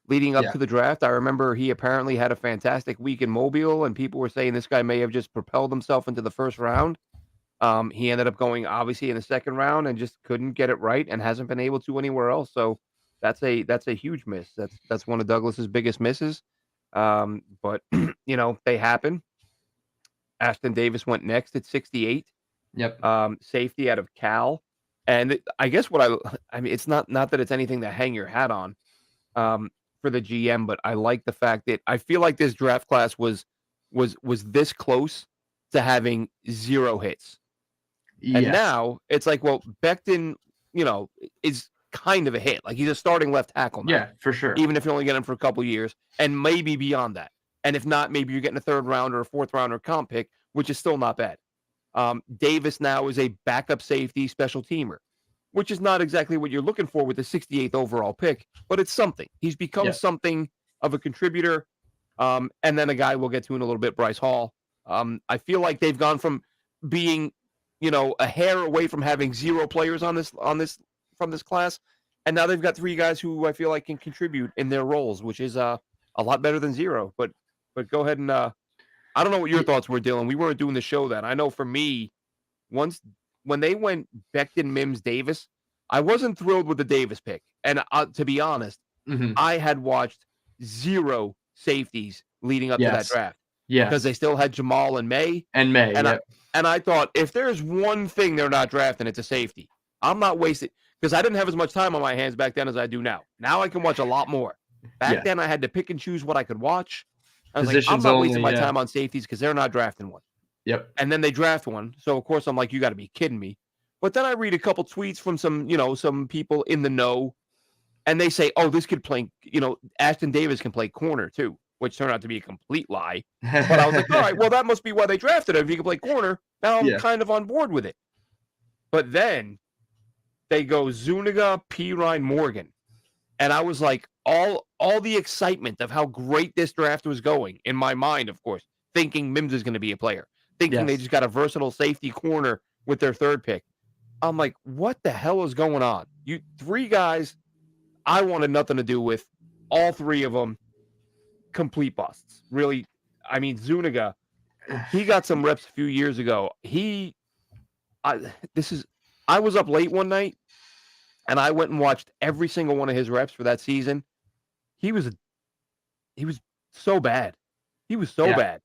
Speaker 1: leading up
Speaker 2: Yeah.
Speaker 1: to the draft. I remember he apparently had a fantastic week in Mobile, and people were saying this guy may have just propelled himself into the first round. He ended up going obviously in the second round and just couldn't get it right and hasn't been able to anywhere else. So that's a huge miss. That's one of Douglas's biggest misses. But they happen. Ashton Davis went next at 68.
Speaker 2: Yep.
Speaker 1: Safety out of Cal. And I guess what I mean, it's not that it's anything to hang your hat on for the GM, but I like the fact that I feel like this draft class was this close to having 0 hits. And
Speaker 2: Yes.
Speaker 1: now it's like, well, Becton, is kind of a hit. Like he's a starting left tackle now.
Speaker 2: Yeah, for sure.
Speaker 1: Even if you only get him for a couple years and maybe beyond that. And if not, maybe you're getting a third round or a fourth round or comp pick, which is still not bad. Davis now is a backup safety special teamer, which is not exactly what you're looking for with the 68th overall pick, but it's something. He's become something of a contributor. And then a guy we'll get to in a little bit, Bryce Hall. I feel like they've gone from being, a hair away from having 0 players from this class, and now they've got 3 guys who I feel like can contribute in their roles, which is a lot better than 0. But go ahead and I don't know what your thoughts were, Dylan. We weren't doing the show then. I know for me, when they went Becton, Mims, Davis, I wasn't thrilled with the Davis pick. And to be honest, I had watched 0 safeties leading up to that draft.
Speaker 2: Yeah.
Speaker 1: Because they still had Jamal and May.
Speaker 2: And
Speaker 1: I thought, if there's one thing they're not drafting, it's a safety. I'm not wasting, because I didn't have as much time on my hands back then as I do now. Now I can watch a lot more. Back then I had to pick and choose what I could watch. I was like, I'm not wasting my time on safeties because they're not drafting one.
Speaker 2: Yep.
Speaker 1: And then they draft one. So, of course, I'm like, you got to be kidding me. But then I read a couple tweets from some people in the know, and they say, oh, this could play, Ashton Davis can play corner too, which turned out to be a complete lie. But I was like, all right, well, that must be why they drafted him. If he can play corner, now I'm kind of on board with it. But then they go Zuniga, Pirine, Morgan. And I was like, all the excitement of how great this draft was going in my mind, of course, thinking Mims is going to be a player, thinking they just got a versatile safety corner with their third pick. I'm like, what the hell is going on? You 3 guys I wanted nothing to do with, all 3 of them complete busts. Really, I mean, Zuniga, he got some reps a few years ago. I was up late one night, and I went and watched every single one of his reps for that season. He was so bad. He was so bad.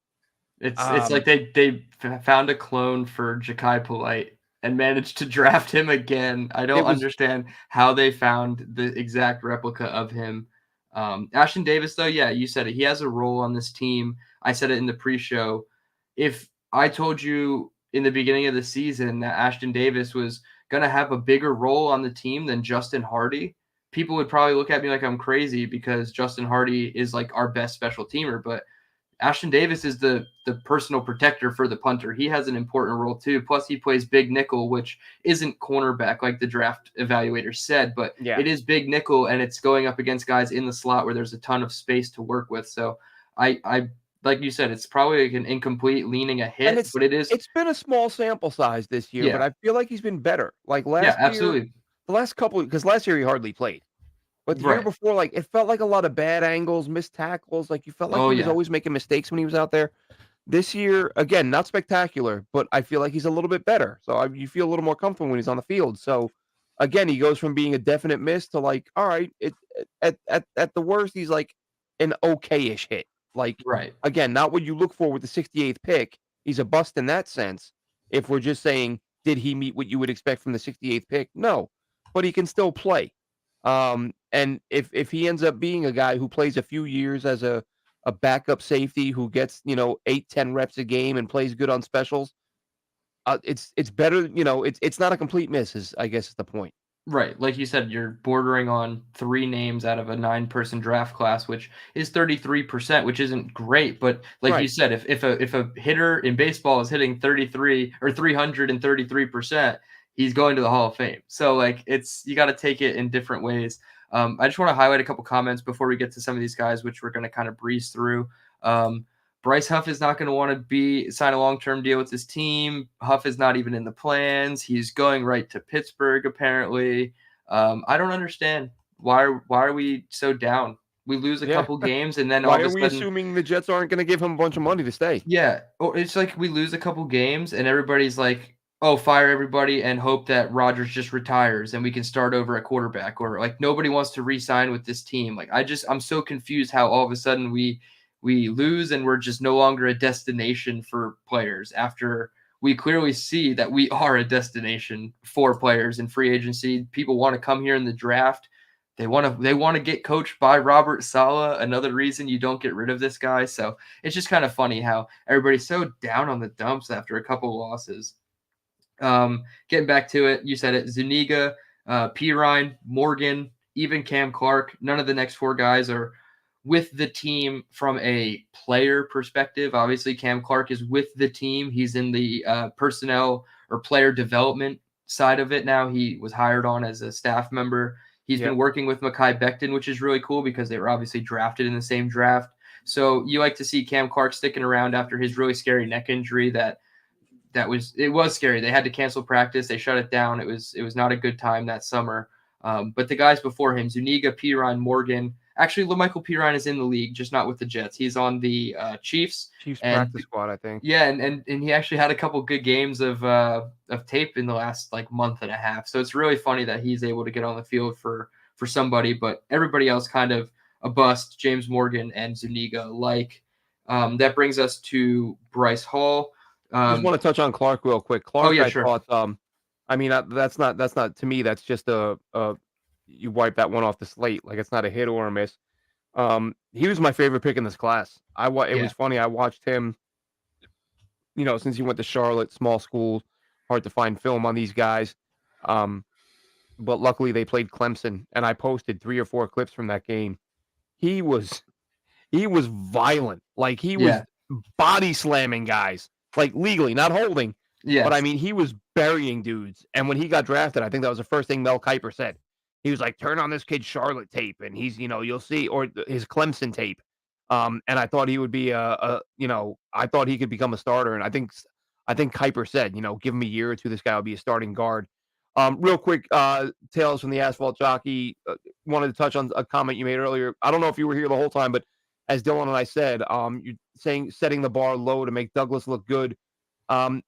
Speaker 2: It's like they found a clone for Ja'Kai Polite and managed to draft him again. I don't understand how they found the exact replica of him. Ashton Davis, though, yeah, you said it. He has a role on this team. I said it in the pre-show. If I told you in the beginning of the season that Ashton Davis was going to have a bigger role on the team than Justin Hardy, people would probably look at me like I'm crazy because Justin Hardy is like our best special teamer. But Ashton Davis is the personal protector for the punter. He has an important role too. Plus, he plays big nickel, which isn't cornerback like the draft evaluator said, but it is big nickel, and it's going up against guys in the slot where there's a ton of space to work with. So I like you said, it's probably like an incomplete leaning a hit, but it is.
Speaker 1: It's been a small sample size this year, but I feel like he's been better. Like last year,
Speaker 2: absolutely.
Speaker 1: The last couple, because last year he hardly played. But the year before, like, it felt like a lot of bad angles, missed tackles. Like, you felt like he was always making mistakes when he was out there. This year, again, not spectacular, but I feel like he's a little bit better. So you feel a little more comfortable when he's on the field. So again, he goes from being a definite miss to like, all right, at the worst, he's like an okay-ish hit. Like,
Speaker 2: Right.
Speaker 1: again, not what you look for with the 68th pick. He's a bust in that sense. If we're just saying, did he meet what you would expect from the 68th pick? No, but he can still play. And if he ends up being a guy who plays a few years as a backup safety who gets 8, 10 reps a game and plays good on specials, it's better. It's not a complete miss. Is I guess is the point.
Speaker 2: Right. Like you said, you're bordering on 3 names out of a 9-person draft class, which is 33%, which isn't great. But like you
Speaker 1: Right.
Speaker 2: said, if a hitter in baseball is hitting 33 or 333%, he's going to the Hall of Fame. So like you got to take it in different ways. I just want to highlight a couple comments before we get to some of these guys, which we're going to kind of breeze through. Bryce Huff is not going to want to sign a long-term deal with his team. Huff is not even in the plans. He's going right to Pittsburgh, apparently. I don't understand. Why are we so down? We lose a
Speaker 1: Yeah.
Speaker 2: couple games, and then all
Speaker 1: Why
Speaker 2: of
Speaker 1: are
Speaker 2: a
Speaker 1: we
Speaker 2: sudden,
Speaker 1: assuming the Jets aren't going to give him a bunch of money to stay?
Speaker 2: yeah, it's like we lose a couple games, and everybody's like, "Oh, fire everybody and hope that Rodgers just retires and we can start over at quarterback." Or like nobody wants to re-sign with this team. Like I'm so confused how all of a sudden we lose and we're just no longer a destination for players after we clearly see that we are a destination for players in free agency. People want to come here in the draft. They want to get coached by Robert Saleh. Another reason you don't get rid of this guy. So it's just kind of funny how everybody's so down on the dumps after a couple losses. Getting back to it, you said it. Zuniga, Pirine, Morgan, even Cam Clark. None of the next 4 guys are with the team from a player perspective. Obviously, Cam Clark is with the team. He's in the personnel or player development side of it now. He was hired on as a staff member. He's been
Speaker 1: Yep.
Speaker 2: working with Mekhi Becton, which is really cool because they were obviously drafted in the same draft. So you like to see Cam Clark sticking around after his really scary neck injury it was scary. They had to cancel practice. They shut it down. It was not a good time that summer. But the guys before him, Zuniga, Pirine, Morgan. Actually, LaMichael Pirine is in the league, just not with the Jets. He's on the Chiefs.
Speaker 1: Chiefs
Speaker 2: And
Speaker 1: practice squad, I think.
Speaker 2: yeah, and he actually had a couple good games of tape in the last like month and a half. So it's really funny that he's able to get on the field for somebody, but everybody else kind of a bust. James Morgan and Zuniga alike. That brings us to Bryce Hall.
Speaker 1: Just want to touch on Clark real quick.
Speaker 2: Oh
Speaker 1: Clark,
Speaker 2: yeah,
Speaker 1: I
Speaker 2: sure.
Speaker 1: thought, I mean, that's not to me. That's just you wipe that one off the slate. Like it's not a hit or a miss. He was my favorite pick in this class. It
Speaker 2: Yeah,
Speaker 1: was funny. I watched him, since he went to Charlotte, small school, hard to find film on these guys. Um, but luckily they played Clemson, and I posted 3 or 4 clips from that game. He was He was violent. Like, he was
Speaker 2: yeah,
Speaker 1: body slamming guys, like, legally, not holding. But, I
Speaker 2: yes,
Speaker 1: mean, he was burying dudes, and when he got drafted, I think that was the first thing Mel Kiper said. He was like, "Turn on this kid's Charlotte tape, and you'll see," or his Clemson tape. And I thought he would be I thought he could become a starter, and I think Kiper said, "Give him a year or 2, this guy will be a starting guard." Real quick, Tales from the Asphalt Jockey, wanted to touch on a comment you made earlier. I don't know if you were here the whole time, but as Dylan and I said, you're saying setting the bar low to make Douglas look good. Um,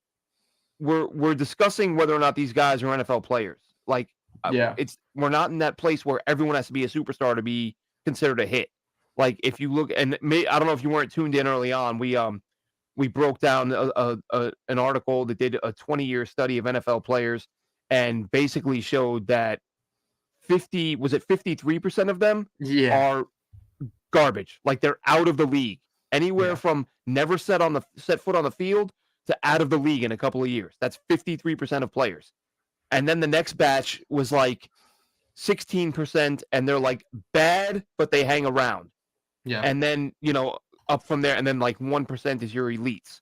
Speaker 1: we're discussing whether or not these guys are NFL players. Like,
Speaker 2: yeah,
Speaker 1: we're not in that place where everyone has to be a superstar to be considered a hit. Like, if you look, and I don't know if you weren't tuned in early on. We broke down an article that did a 20-year study of NFL players and basically showed that 53% of them
Speaker 2: yeah,
Speaker 1: are garbage. Like, they're out of the league. Anywhere
Speaker 2: yeah,
Speaker 1: from never set foot on the field to out of the league in a couple of years. That's 53% of players. And then the next batch was like 16%, and they're like bad, but they hang around.
Speaker 2: yeah,
Speaker 1: And then, up from there, and then like 1% is your elites.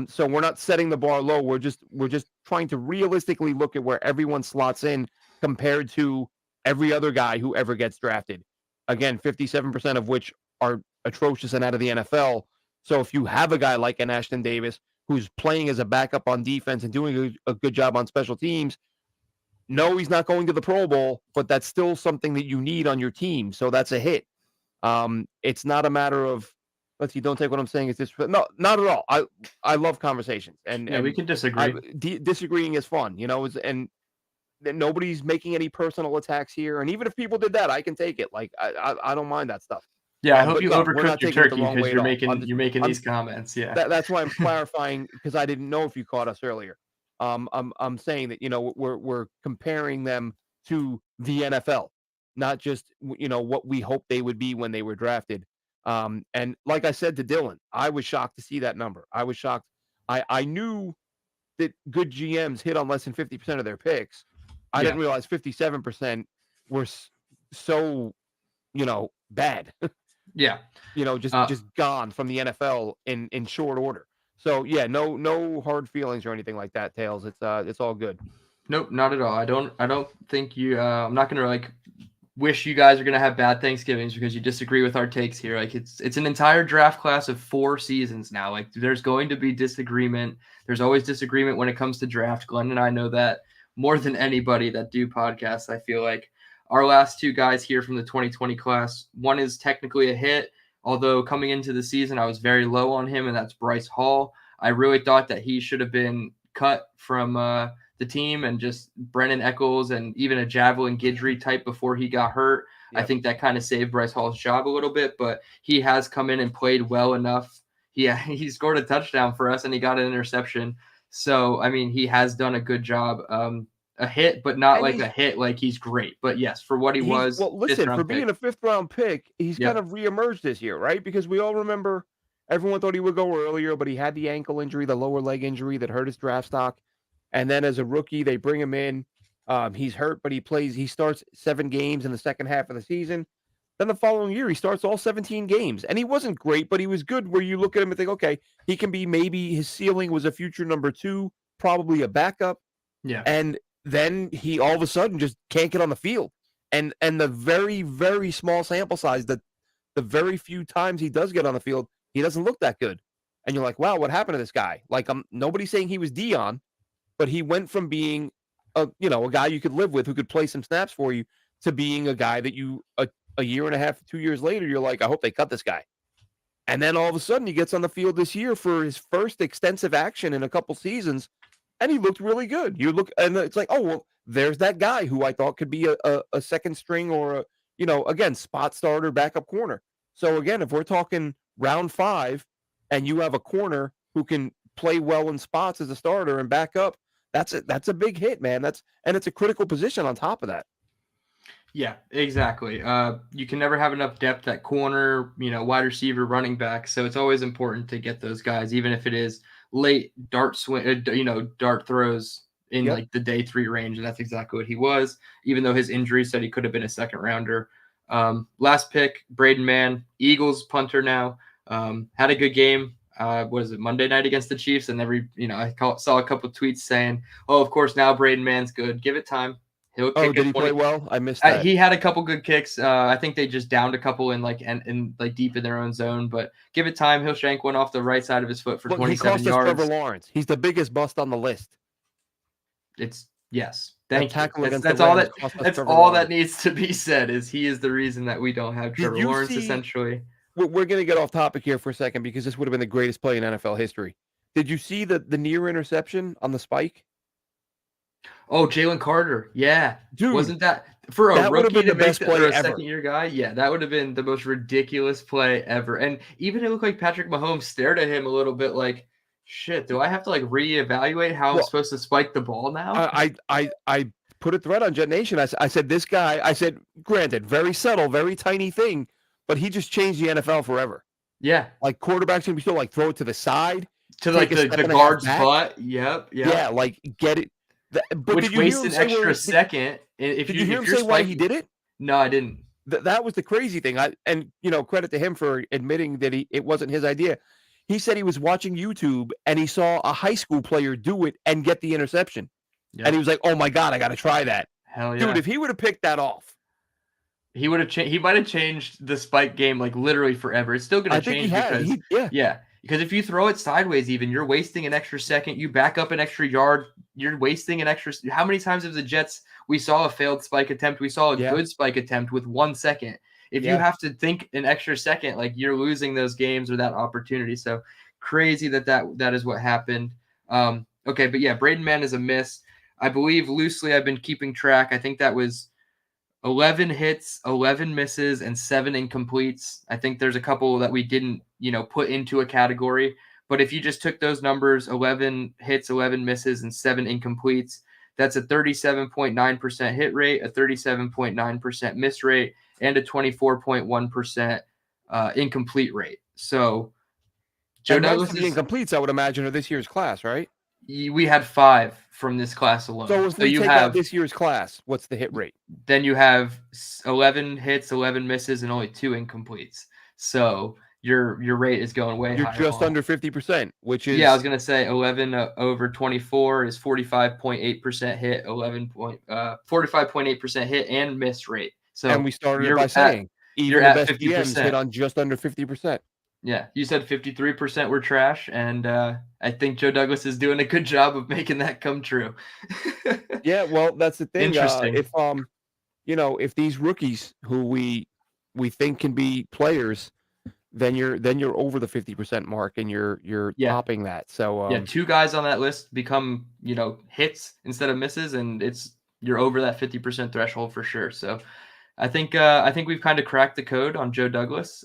Speaker 1: So we're not setting the bar low. We're just trying to realistically look at where everyone slots in compared to every other guy who ever gets drafted. Again, 57% of which are atrocious and out of the NFL. So if you have a guy like an Ashton Davis who's playing as a backup on defense and doing a good job on special teams, no, he's not going to the Pro Bowl, but that's still something that you need on your team. So that's a hit. It's not a matter of, let's see, don't take what I'm saying as this. No, not at all. I love conversations, and
Speaker 2: yeah. We can disagree.
Speaker 1: disagreeing is fun, and nobody's making any personal attacks here. And even if people did that, I can take it. Like I don't mind that stuff.
Speaker 2: Yeah, I hope
Speaker 1: But
Speaker 2: you
Speaker 1: no, we're
Speaker 2: overcook
Speaker 1: not
Speaker 2: your
Speaker 1: taking it the
Speaker 2: turkey
Speaker 1: wrong
Speaker 2: because
Speaker 1: way at all.
Speaker 2: you're making
Speaker 1: I'm
Speaker 2: these comments. Yeah.
Speaker 1: that's why I'm clarifying, because I didn't know if you caught us earlier. I'm saying that we're comparing them to the NFL, not just what we hoped they would be when they were drafted. And like I said to Dylan, I was shocked to see that number. I was shocked. I knew that good GMs hit on less than 50% of their picks. I
Speaker 2: Yeah.
Speaker 1: didn't realize 57% were so bad.
Speaker 2: Yeah.
Speaker 1: Just gone from the NFL in short order. So yeah, no hard feelings or anything like that, Tails. It's all good.
Speaker 2: Nope, not at all. I don't think you I'm not gonna like wish you guys are gonna have bad Thanksgivings because you disagree with our takes here. Like it's an entire draft class of 4 seasons now. Like there's going to be disagreement. There's always disagreement when it comes to draft. Glenn and I know that more than anybody that do podcasts. I feel like our last 2 guys here from the 2020 class, one is technically a hit, although coming into the season I was very low on him, and that's Bryce Hall. I really thought that he should have been cut from the team, and just Brennan Eccles and even a Javelin Guidry type before he got hurt. Yep. I think that kind of saved Bryce Hall's job a little bit, but he has come in and played well enough. He scored a touchdown for us and he got an interception. So, I mean, he has done a good job. A hit, but not like a hit like he's great. But yes, for what he was.
Speaker 1: Well, listen, for being a 5th-round pick, he's kind of reemerged this year, right? Because we all remember everyone thought he would go earlier, but he had the ankle injury, the lower leg injury that hurt his draft stock. And then as a rookie, they bring him in. He's hurt, but he starts 7 games in the second half of the season. Then the following year, he starts all 17 games. And he wasn't great, but he was good, where you look at him and think, okay, he can be, maybe his ceiling was a future number 2, probably a backup.
Speaker 2: Yeah.
Speaker 1: And then he all of a sudden just can't get on the field. And the very, very small sample size, that the very few times he does get on the field, he doesn't look that good. And you're like, wow, what happened to this guy? Like, nobody's saying he was Dion, but he went from being a guy you could live with, who could play some snaps for you, to being a guy that you a year and a half, 2 years later, you're like, I hope they cut this guy. And then all of a sudden he gets on the field this year for his first extensive action in a couple seasons, and he looked really good. You look, and it's like, oh, well, there's that guy who I thought could be a second string, or again, spot starter, backup corner. So again, if we're talking round 5 and you have a corner who can play well in spots as a starter and back up, that's a big hit, man. And it's a critical position on top of that.
Speaker 2: Yeah, exactly. You can never have enough depth at corner, wide receiver, running back. So it's always important to get those guys, even if it is late dart throws in like the day 3 range. And that's exactly what he was, even though his injury said he could have been a 2nd rounder. Last pick, Braden Mann, Eagles punter now, had a good game. What is it, Monday night against the Chiefs? And I saw a couple of tweets saying, oh, of course, now Braden Mann's good. Give it time. He'll kick.
Speaker 1: Oh, did he play well? I missed that.
Speaker 2: He had a couple good kicks. I think they just downed a couple in deep in their own zone, but give it time. He'll shank one off the right side of his foot for 27 yards. He cost us
Speaker 1: Trevor Lawrence. He's the biggest bust on the list.
Speaker 2: Yes. Thank you.
Speaker 1: That's
Speaker 2: all that needs to be said, is he is the reason that we don't have Trevor Lawrence, essentially.
Speaker 1: We're going to get off topic here for a second, because this would have been the greatest play in NFL history. Did you see the near interception on the spike?
Speaker 2: Oh, Jalen Carter. Yeah.
Speaker 1: Dude.
Speaker 2: Wasn't that for a rookie to make a second-year guy? Yeah, that would have been the most ridiculous play ever. And even it looked like Patrick Mahomes stared at him a little bit like, shit, do I have to reevaluate how I'm supposed to spike the ball now?
Speaker 1: I put a thread on Jet Nation. I said, this guy, granted, very subtle, very tiny thing, but he just changed the NFL forever.
Speaker 2: Yeah.
Speaker 1: Like, quarterbacks can be still throw it to the side.
Speaker 2: To the guard's butt. Yep.
Speaker 1: Yeah, get it.
Speaker 2: But which wastes an extra second.
Speaker 1: Did you hear him say why he did it?
Speaker 2: No, I didn't.
Speaker 1: That was the crazy thing. Credit to him for admitting that it wasn't his idea. He said he was watching YouTube and he saw a high school player do it and get the interception. Yep. And he was like, oh my God, I got to try that.
Speaker 2: Hell yeah.
Speaker 1: Dude, if he would have picked that off,
Speaker 2: he would have he might have changed the spike game literally forever. It's still going to change because because if you throw it sideways, even, you're wasting an extra second. You back up an extra yard, you're wasting an extra. How many times have the Jets, we saw a failed spike attempt, we saw a good spike attempt with 1 second. If you have to think an extra second, you're losing those games or that opportunity. So crazy that is what happened. Okay, but yeah, Braden Mann is a miss. I believe loosely I've been keeping track. I think that was 11 hits, 11 misses, and 7 incompletes. I think there's a couple that we didn't, put into a category. But if you just took those numbers, 11 hits, 11 misses, and 7 incompletes, that's a 37.9% hit rate, a 37.9% miss rate, and a 24.1% incomplete rate. So Joe
Speaker 1: And most
Speaker 2: Douglas
Speaker 1: of the incompletes, I would imagine, are this year's class, right?
Speaker 2: we had 5 from this class alone.
Speaker 1: So if we
Speaker 2: you
Speaker 1: take
Speaker 2: have
Speaker 1: out this year's class, what's the hit rate?
Speaker 2: then you have 11 hits, 11 misses, and only 2 incompletes. So your rate is going way
Speaker 1: You're
Speaker 2: higher.
Speaker 1: just under 50%, which is...
Speaker 2: Yeah, I was gonna say 11 over 24 is 45.8% hit, 45.8% hit and miss rate. So
Speaker 1: and we started it by saying
Speaker 2: you're
Speaker 1: even the
Speaker 2: at
Speaker 1: best GMs
Speaker 2: 50%.
Speaker 1: hit on just under 50%.
Speaker 2: Yeah, you said 53% were trash, and I think Joe Douglas is doing a good job of making that come true.
Speaker 1: Yeah, well, that's the thing.
Speaker 2: Interesting.
Speaker 1: If these rookies who we think can be players, then you're over the 50% mark and you're
Speaker 2: Yeah.
Speaker 1: topping that. So
Speaker 2: Yeah, 2 guys on that list become, hits instead of misses, and you're over that 50% threshold for sure. So I think we've kind of cracked the code on Joe Douglas.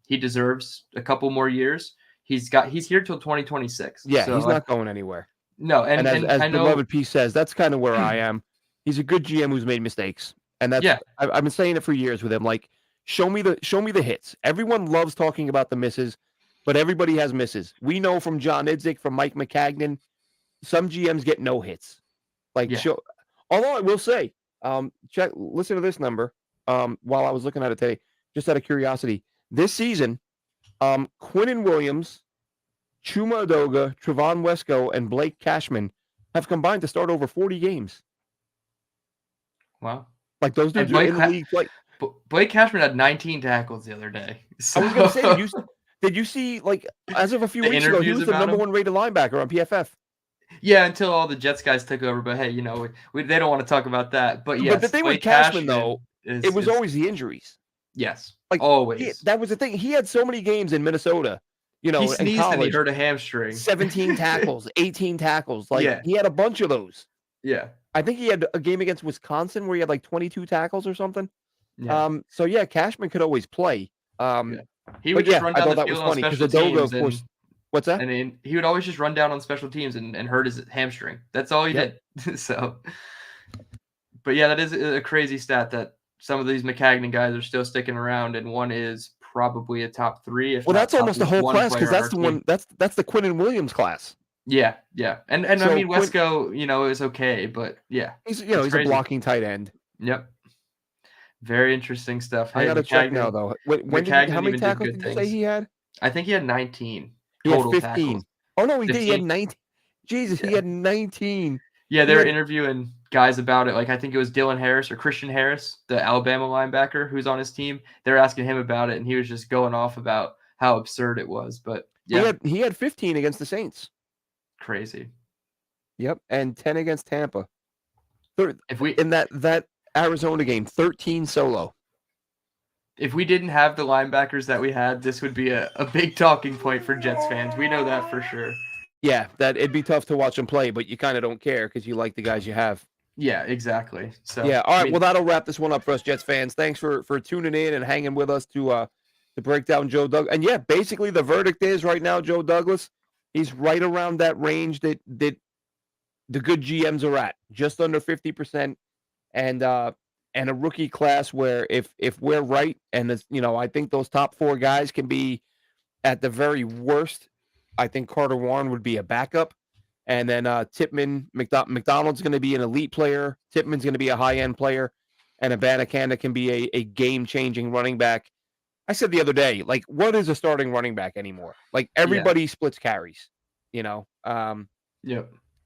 Speaker 2: He deserves a couple more years. He's here till 2026.
Speaker 1: yeah,
Speaker 2: So
Speaker 1: he's not going anywhere.
Speaker 2: no,
Speaker 1: And
Speaker 2: and
Speaker 1: as
Speaker 2: I know
Speaker 1: beloved P says, that's kind of where I am. He's a good GM who's made mistakes, and that's
Speaker 2: yeah,
Speaker 1: I've been saying it for years with him. Like, show me the hits. Everyone loves talking about the misses, but everybody has misses. We know from John Idzik, from Mike McCagnon, some GMs get no hits. Like,
Speaker 2: yeah.
Speaker 1: although I will say, listen to this number. While I was looking at it today, just out of curiosity, this season, Quinnen Williams, Chuma Adoga, Trevon Wesco, and Blake Cashman have combined to start over 40 games.
Speaker 2: Wow.
Speaker 1: Like, those dudes are in the league. Like,
Speaker 2: Blake Cashman had 19 tackles the other day. So.
Speaker 1: I was going to say, did you see, like, as of a few weeks ago, he was the number 1 rated linebacker on PFF.
Speaker 2: Yeah, until all the Jets guys took over. But hey, they don't want to talk about that. But yes,
Speaker 1: But the thing
Speaker 2: Blake
Speaker 1: with Cashman though, it was
Speaker 2: is
Speaker 1: always the injuries.
Speaker 2: Yes,
Speaker 1: Like,
Speaker 2: always.
Speaker 1: that was the thing. He had so many games in Minnesota,
Speaker 2: he
Speaker 1: in
Speaker 2: sneezed
Speaker 1: college,
Speaker 2: and he hurt a hamstring.
Speaker 1: 17 tackles, 18 tackles. Like,
Speaker 2: yeah.
Speaker 1: He had a bunch of those.
Speaker 2: Yeah.
Speaker 1: I think he had a game against Wisconsin where he had like 22 tackles or something.
Speaker 2: Yeah.
Speaker 1: So yeah, Cashman could always play.
Speaker 2: He would just run down the field on special teams.
Speaker 1: Of course. What's that?
Speaker 2: And he would always just run down on special teams and hurt his hamstring. That's all he did. So, but yeah, that is a crazy stat that some of these McCagnon guys are still sticking around, and one is probably a top 3.
Speaker 1: Well, that's almost the whole class because that's the one. That's the Quinnen Williams class.
Speaker 2: Yeah, and so I mean Wesco, is okay, but yeah,
Speaker 1: he's he's a blocking tight end.
Speaker 2: Yep. Very interesting stuff.
Speaker 1: I gotta check now though. How many tackles did you say he had?
Speaker 2: I think he had 19.
Speaker 1: He had 15. Tackles. Oh no, he 15? Did. He had 19. Jesus,
Speaker 2: yeah.
Speaker 1: He had 19.
Speaker 2: Yeah, they were interviewing guys about it. Like I think it was Dylan Harris or Christian Harris, the Alabama linebacker who's on his team. They're asking him about it, and he was just going off about how absurd it was. But yeah,
Speaker 1: he had 15 against the Saints.
Speaker 2: Crazy.
Speaker 1: Yep, and 10 against Tampa. In that Arizona game, 13 solo.
Speaker 2: If we didn't have the linebackers that we had, this would be a big talking point for Jets fans. We know that for sure.
Speaker 1: Yeah, that it'd be tough to watch them play, but you kind of don't care because you like the guys you have.
Speaker 2: Yeah, exactly. So
Speaker 1: yeah, all right. Well, that'll wrap this one up for us, Jets fans. Thanks for tuning in and hanging with us to break down Joe Douglas. And yeah, basically the verdict is right now, Joe Douglas, he's right around that range that the good GMs are at, just under 50%, and a rookie class where if we're right, and I think those top 4 guys can be at the very worst. I think Carter Warren would be a backup, and then Tippmann, McDonald's going to be an elite player. Tippmann's going to be a high-end player, and Abanikanda can be a game-changing running back. I said the other day, like, what is a starting running back anymore? Like, everybody splits carries, Yep.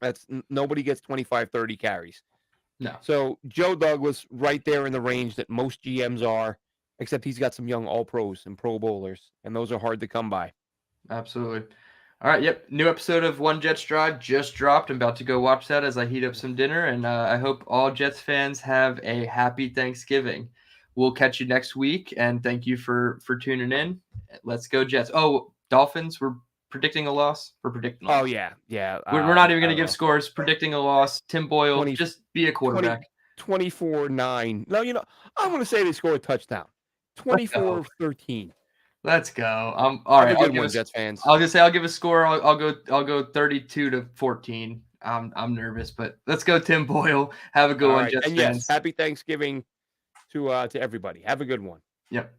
Speaker 1: That's nobody gets 25, 30 carries.
Speaker 2: No.
Speaker 1: So Joe Douglas right there in the range that most GMs are, except he's got some young all-pros and pro bowlers, and those are hard to come by.
Speaker 2: Absolutely. All right, yep. New episode of One Jets Drive just dropped. I'm about to go watch that as I heat up some dinner, and I hope all Jets fans have a happy Thanksgiving. We'll catch you next week, and thank you for tuning in. Let's go Jets. Oh, Dolphins, we're predicting a loss? We're predicting a loss.
Speaker 1: Oh yeah.
Speaker 2: We're not even
Speaker 1: I
Speaker 2: going to
Speaker 1: don't
Speaker 2: give
Speaker 1: know.
Speaker 2: scores. Predicting a loss. Tim Boyle,
Speaker 1: 20
Speaker 2: just be a quarterback.
Speaker 1: 24-9. No, I'm going to say they score a touchdown. 24-13.
Speaker 2: Let's go. All
Speaker 1: Have
Speaker 2: right.
Speaker 1: a good one, Jets fans.
Speaker 2: I'll just say I'll give a score. I'll go 32-14. I'm nervous, but let's go Tim Boyle. Have a good one,
Speaker 1: Right.
Speaker 2: Jets
Speaker 1: And
Speaker 2: fans.
Speaker 1: yes, happy Thanksgiving to everybody. Have a good one.
Speaker 2: Yep.